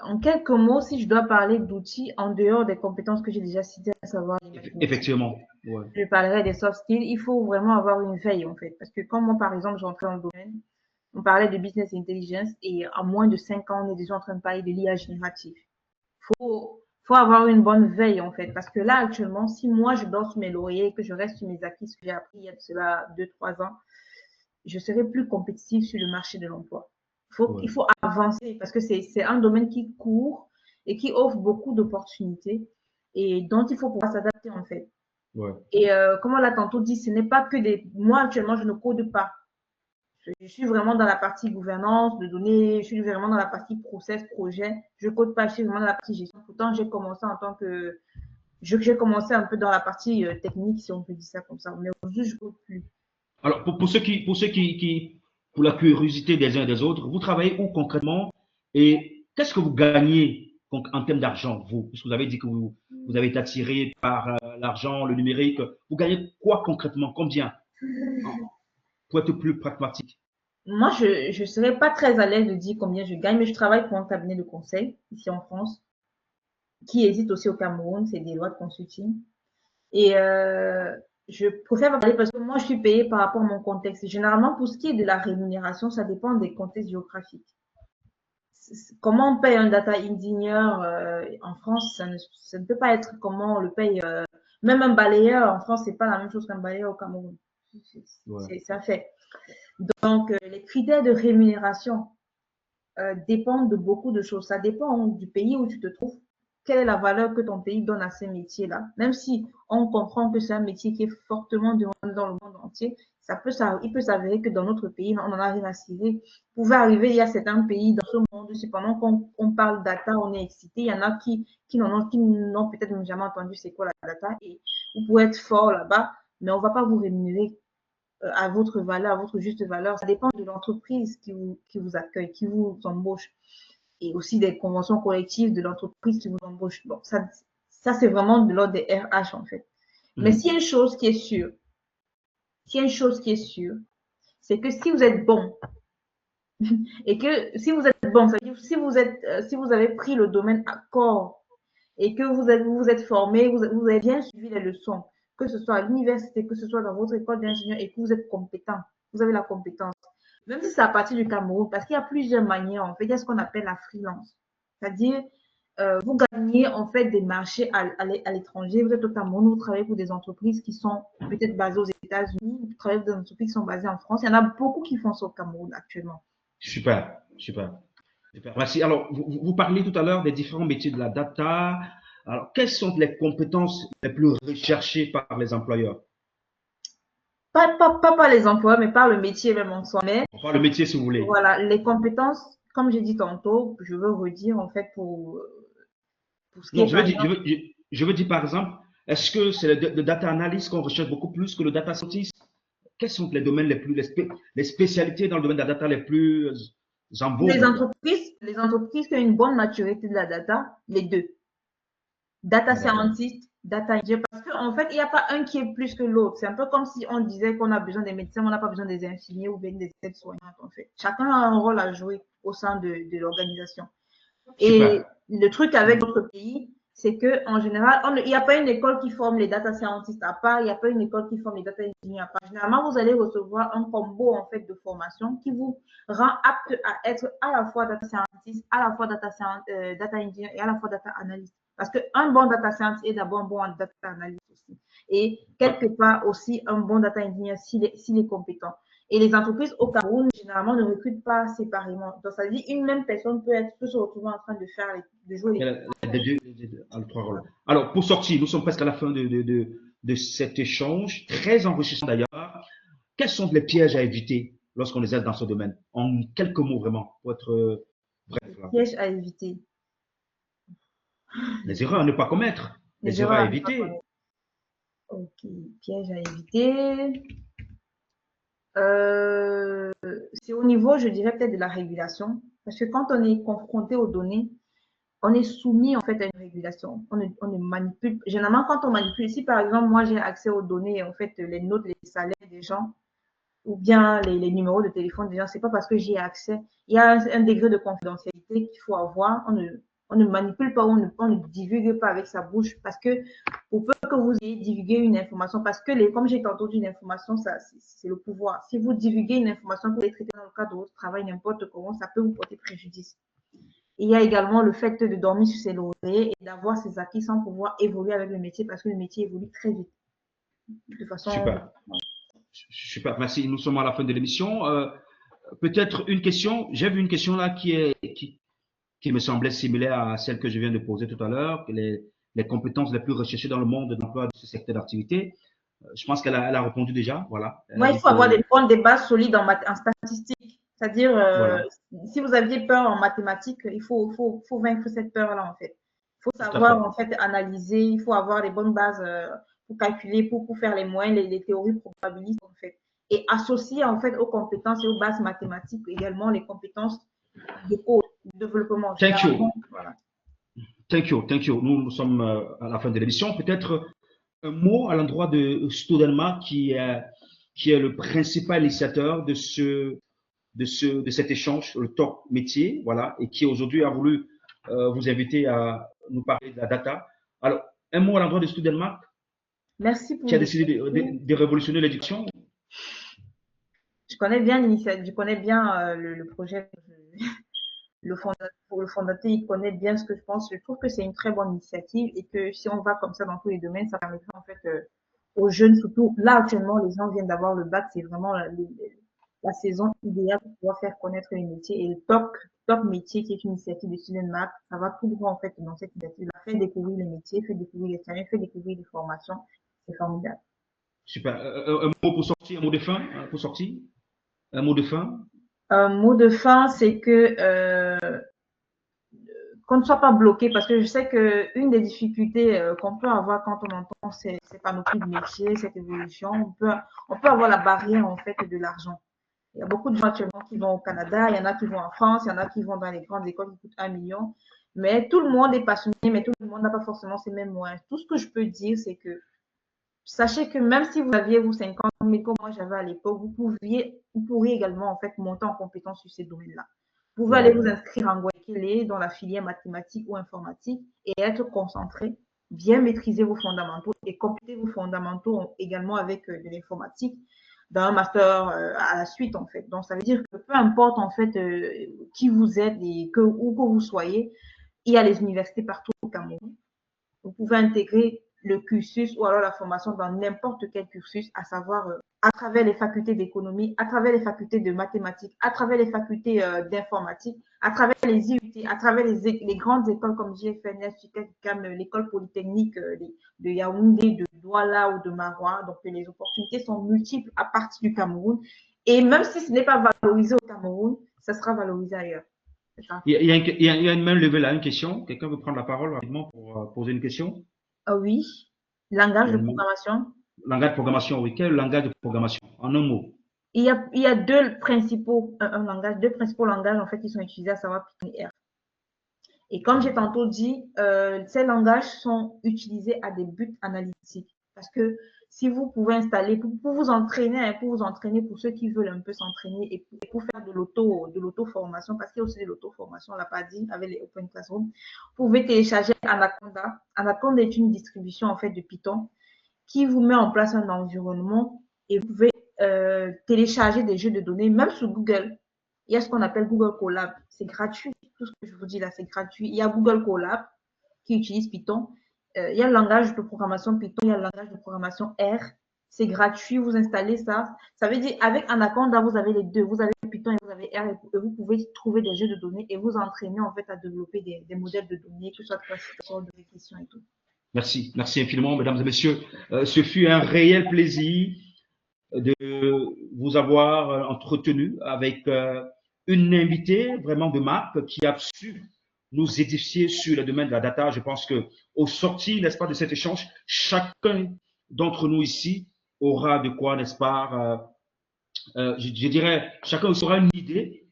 En quelques mots, si je dois parler d'outils en dehors des compétences que j'ai déjà citées, à savoir les mathématiques, Effectivement. Ouais. je parlerai des soft skills. Il faut vraiment avoir une veille, en fait. Parce que quand moi, par exemple, j'entrais dans le domaine, on parlait de business intelligence et en moins de 5 ans, on est déjà en train de parler de l'IA générative. Faut avoir une bonne veille, en fait. Parce que là, actuellement, si moi, je dors sur mes lauriers et que je reste sur mes acquis, ce que j'ai appris il y a de cela 2-3 ans, je serai plus compétitive sur le marché de l'emploi. Il faut avancer parce que c'est un domaine qui court et qui offre beaucoup d'opportunités et dont il faut pouvoir s'adapter, en fait. Ouais. Et comme on l'a tantôt dit, ce n'est pas que des... Moi, actuellement, je ne code pas. Je suis vraiment dans la partie gouvernance de données, je suis vraiment dans la partie process, projet. Je code pas, je suis vraiment dans la partie gestion. Pourtant, j'ai commencé en tant que... J'ai commencé un peu dans la partie technique, si on peut dire ça comme ça. Mais aujourd'hui, je ne code plus. Alors, pour la curiosité des uns et des autres, vous travaillez où concrètement et qu'est-ce que vous gagnez en termes d'argent, vous? Puisque vous avez dit que vous avez été attiré par l'argent, le numérique. Vous gagnez quoi concrètement? Combien? Pour être plus pragmatique. Moi, je ne serais pas très à l'aise de dire combien je gagne, mais je travaille pour un cabinet de conseil ici en France, qui existe aussi au Cameroun, c'est Deloitte Consulting. Et je préfère pas parler parce que moi, je suis payée par rapport à mon contexte. Généralement, pour ce qui est de la rémunération, ça dépend des contextes géographiques. Comment on paye un data engineer en France, ça ne peut pas être comment on le paye. Même un balayeur en France, c'est pas la même chose qu'un balayeur au Cameroun. Ouais. C'est un fait. Donc, les critères de rémunération dépendent de beaucoup de choses. Ça dépend du pays où tu te trouves. Quelle est la valeur que ton pays donne à ces métiers-là? Même si on comprend que c'est un métier qui est fortement demandé dans le monde entier, il peut s'avérer que dans notre pays, on en a rien à cirer. Vous pouvez arriver, il y a certains pays dans ce monde, cependant qu'on parle data, on est excité. Il y en a qui n'ont peut-être jamais entendu c'est quoi la data et vous pouvez être fort là-bas, mais on ne va pas vous rémunérer à votre valeur, à votre juste valeur. Ça dépend de l'entreprise qui vous accueille, qui vous embauche et aussi des conventions collectives de l'entreprise qui vous embauche. Bon, ça c'est vraiment de l'ordre des RH en fait. Mais s'il y a une chose qui est sûre, s'il y a une chose qui est sûre, c'est que si vous êtes bon et que si vous êtes bon, c'est-à-dire si vous avez pris le domaine à corps et que vous vous êtes formé, vous avez bien suivi les leçons, que ce soit à l'université, que ce soit dans votre école d'ingénieur et que vous êtes compétent, vous avez la compétence. Même si c'est à partir du Cameroun, parce qu'il y a plusieurs manières, en fait, il y a ce qu'on appelle la freelance. C'est-à-dire, vous gagnez en fait des marchés à l'étranger, vous êtes au Cameroun, vous travaillez pour des entreprises qui sont peut-être basées aux États-Unis, vous travaillez pour des entreprises qui sont basées en France. Il y en a beaucoup qui font ça au Cameroun actuellement. Super, super, super. Merci. Alors, vous parlez tout à l'heure des différents métiers de la data. Alors, quelles sont les compétences les plus recherchées par les employeurs? Pas par les emplois, mais par le métier même en soi. Mais Enfin, le métier, si vous voulez. voilà, les compétences, comme j'ai dit tantôt, je veux redire en fait pour ce qui Non, est par exemple. je veux dire par exemple, est-ce que c'est le data analyst qu'on recherche beaucoup plus que le data scientist? Quels sont les domaines les spécialités dans le domaine de la data les plus en Pour vogue, quoi? les entreprises qui ont une bonne maturité de la data, les deux. Data Ah, d'accord. scientist, data engineer, parce qu'en fait, il n'y a pas un qui est plus que l'autre. C'est un peu comme si on disait qu'on a besoin des médecins, on n'a pas besoin des infirmiers ou bien des aides-soignantes, en fait. Chacun a un rôle à jouer au sein de l'organisation. Et Super. le truc avec notre pays, c'est que en général, il n'y a pas une école qui forme les data scientists à part, il n'y a pas une école qui forme les data engineers à part. Généralement, vous allez recevoir un combo en fait de formation qui vous rend apte à être à la fois data scientist, à la fois data engineer et à la fois data analyst. Parce qu'un bon data scientist est d'abord un bon data analyst aussi. Et quelque Ouais. part aussi un bon data engineer s'il est compétent. Et les entreprises au Cameroun, généralement, ne recrutent pas séparément. Donc, ça veut dire une même personne peut se retrouver en train de jouer les. Les trois rôles. Alors, pour sortir, nous sommes presque à la fin de cet échange, très enrichissant d'ailleurs. Quels sont les pièges à éviter lorsqu'on les aide dans ce domaine? En quelques mots, vraiment, pour être bref, là. Pièges à éviter. Les erreurs à ne pas commettre, Les les erreurs erreurs à à ne pas éviter. connaître. Ok, pièges à éviter. C'est au niveau, je dirais peut-être de la régulation. Parce que quand on est confronté aux données, on est soumis en fait à une régulation. On ne manipule. Généralement, quand on manipule, si par exemple, moi j'ai accès aux données, en fait, les notes, les salaires des gens, ou bien les numéros de téléphone des gens, c'est pas parce que j'y ai accès. Il y a un degré de confidentialité qu'il faut avoir. On ne manipule pas, on ne divulgue pas avec sa bouche parce que pour peu que vous ayez divulgué une information, parce que comme j'ai tantôt dit, une information, ça, c'est le pouvoir. Si vous divulguez une information que vous allez traiter dans le cadre de votre travail, n'importe comment, ça peut vous porter préjudice. Il y a également le fait de dormir sur ses lauriers et d'avoir ses acquis sans pouvoir évoluer avec le métier parce que le métier évolue très vite. De façon. Super, super. Merci. Nous sommes à la fin de l'émission. Peut-être une question. J'ai vu une question là qui me semblait similaire à celle que je viens de poser tout à l'heure. Les compétences les plus recherchées dans le monde d'emploi de ce secteur d'activité. Je pense elle a répondu déjà. Voilà. Elle a Moi, il dit faut avoir que, des bases solides en statistique. C'est-à-dire, voilà, si vous aviez peur en mathématiques, faut vaincre cette peur-là, en fait. Il faut tout à savoir, fait. en fait, analyser, il faut avoir les bonnes bases pour calculer, pour faire les moyens, les théories probabilistes, en fait. Et associer, en fait, aux compétences et aux bases mathématiques également les compétences de code, de développement, Thank you. généralement. Voilà. Thank you. Thank you. Nous sommes à la fin de l'émission. Peut-être un mot à l'endroit de Studenma qui est le principal initiateur de cet échange, le talk métier, voilà, et qui aujourd'hui a voulu vous inviter à nous parler de la data. Alors, un mot à l'endroit de Studenmark. Merci pour Tu as décidé l'initiative. de révolutionner l'éducation? Je connais bien l'initiative, je connais bien le projet. Le fondateur, il connaît bien ce que je pense. Je trouve que c'est une très bonne initiative et que si on va comme ça dans tous les domaines, ça permettra en fait aux jeunes, surtout là actuellement, les gens viennent d'avoir le bac, c'est vraiment la saison idéale pour pouvoir faire connaître les métiers. Et le top métier qui est une initiative de Student Mark, ça va tout droit en fait dans cette initiative-là. Faire découvrir les métiers, faire découvrir les talents, faire découvrir les formations. C'est formidable. Super. Un mot pour sortir, un mot de fin, hein, pour sortir, un mot de fin. Un mot de fin, c'est que qu'on ne soit pas bloqué parce que je sais que une des difficultés qu'on peut avoir quand on entend ces panoplie de métiers, cette évolution, on peut avoir la barrière en fait de l'argent. Il y a beaucoup de gens actuellement qui vont au Canada, il y en a qui vont en France, il y en a qui vont dans les grandes écoles qui coûtent 1 million. Mais tout le monde est passionné, mais tout le monde n'a pas forcément ces mêmes moyens. Tout ce que je peux dire, c'est que sachez que même si vous aviez vous 50 000 comme moi j'avais à l'époque, vous pourriez également en fait monter en compétence sur ces domaines-là. Vous pouvez aller vous inscrire en Guayaquil dans la filière mathématique ou informatique et être concentré, bien maîtriser vos fondamentaux et compléter vos fondamentaux également avec de l'informatique dans un master à la suite en fait. Donc ça veut dire que peu importe en fait qui vous êtes et où que vous soyez, il y a les universités partout au Cameroun. Vous pouvez intégrer le cursus ou alors la formation dans n'importe quel cursus, à savoir à travers les facultés d'économie, à travers les facultés de mathématiques, à travers les facultés d'informatique, à travers les IUT, à travers les grandes écoles comme GFNS, l'école polytechnique de Yaoundé, de Douala ou de Marois. Donc les opportunités sont multiples à partir du Cameroun. Et même si ce n'est pas valorisé au Cameroun, ça sera valorisé ailleurs. Il y a une main levée là, une question. Quelqu'un veut prendre la parole rapidement pour poser une question? Ah oui, Il langage y a de une main. programmation. Langage de programmation, oui. Quel langage de programmation? En un mot. Il y a deux principaux langages en fait qui sont utilisés, à savoir Python et R. Et comme j'ai tantôt dit, ces langages sont utilisés à des buts analytiques. Parce que si vous pouvez installer, pour vous entraîner, hein, pour ceux qui veulent un peu s'entraîner et pour faire de l'auto-formation, parce qu'il y a aussi de l'auto-formation, on l'a pas dit, avec les Open Classroom, vous pouvez télécharger Anaconda. Anaconda est une distribution en fait de Python qui vous met en place un environnement et vous pouvez télécharger des jeux de données, même sur Google. Il y a ce qu'on appelle Google Colab. C'est gratuit. Tout ce que je vous dis là, c'est gratuit. Il y a Google Colab qui utilise Python. Il y a le langage de programmation Python, il y a le langage de programmation R. C'est gratuit, vous installez ça. Ça veut dire, avec Anaconda, vous avez les deux. Vous avez Python et vous avez R et vous pouvez trouver des jeux de données et vous entraîner en fait à développer des modèles de données, que ce soit de classification, de régression et tout. Merci. Merci infiniment, mesdames et messieurs. Ce fut un réel plaisir de vous avoir entretenu avec une invitée vraiment de marque qui a su nous édifier sur le domaine de la data. Je pense que au sortir, n'est-ce pas, de cet échange, chacun d'entre nous ici aura de quoi, n'est-ce pas, je dirais, chacun aura une idée,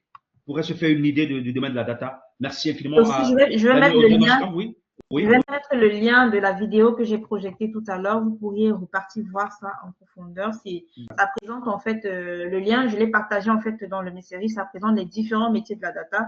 pourrait se faire une idée du domaine de la data. Merci infiniment Aussi, à je vais mettre le Daniel lien. Machkam, oui. Je Oui, vais mettre le lien de la vidéo que j'ai projetée tout à l'heure. Vous pourriez repartir voir ça en profondeur. Ça présente en fait le lien. Je l'ai partagé en fait dans le messagerie. Ça présente les différents métiers de la data.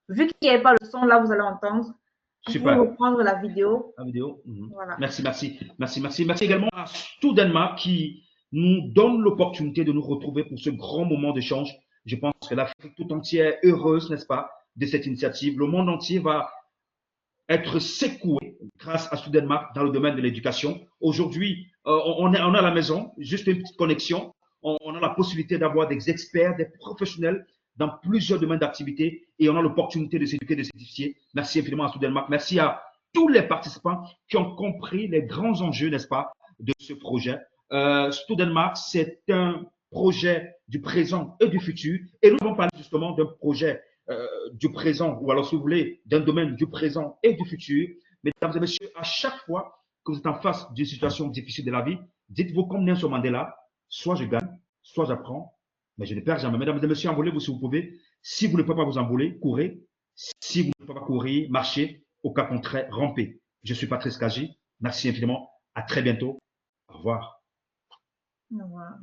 Vu qu'il n'y avait pas le son, là, vous allez entendre. Vous pouvez super. reprendre la vidéo. La vidéo. Voilà. Merci, merci, merci, merci. Merci également à Studentmark qui nous donne l'opportunité de nous retrouver pour ce grand moment d'échange. Je pense que l'Afrique tout entière est heureuse, n'est-ce pas, de cette initiative. Le monde entier va être secoué grâce à Studentmark dans le domaine de l'éducation. Aujourd'hui, on est à la maison, juste une petite connexion. On a la possibilité d'avoir des experts, des professionnels dans plusieurs domaines d'activité et on a l'opportunité de s'éduquer, de s'édifier. Merci infiniment à Studentmark. Merci à tous les participants qui ont compris les grands enjeux, n'est-ce pas, de ce projet. Studentmark, c'est un projet du présent et du futur. Et nous avons parlé justement d'un projet du présent, ou alors si vous voulez, d'un domaine du présent et du futur. Mesdames et messieurs, à chaque fois que vous êtes en face d'une situation difficile de la vie, dites-vous comme Nelson Mandela, soit je gagne, soit j'apprends, mais je ne perds jamais. Mesdames et messieurs, envolez-vous si vous pouvez. Si vous ne pouvez pas vous envoler, courez. Si vous ne pouvez pas courir, marchez. Au cas contraire, rampez. Je suis Patrice Kaji. Merci infiniment. À très bientôt. Au revoir. Au revoir.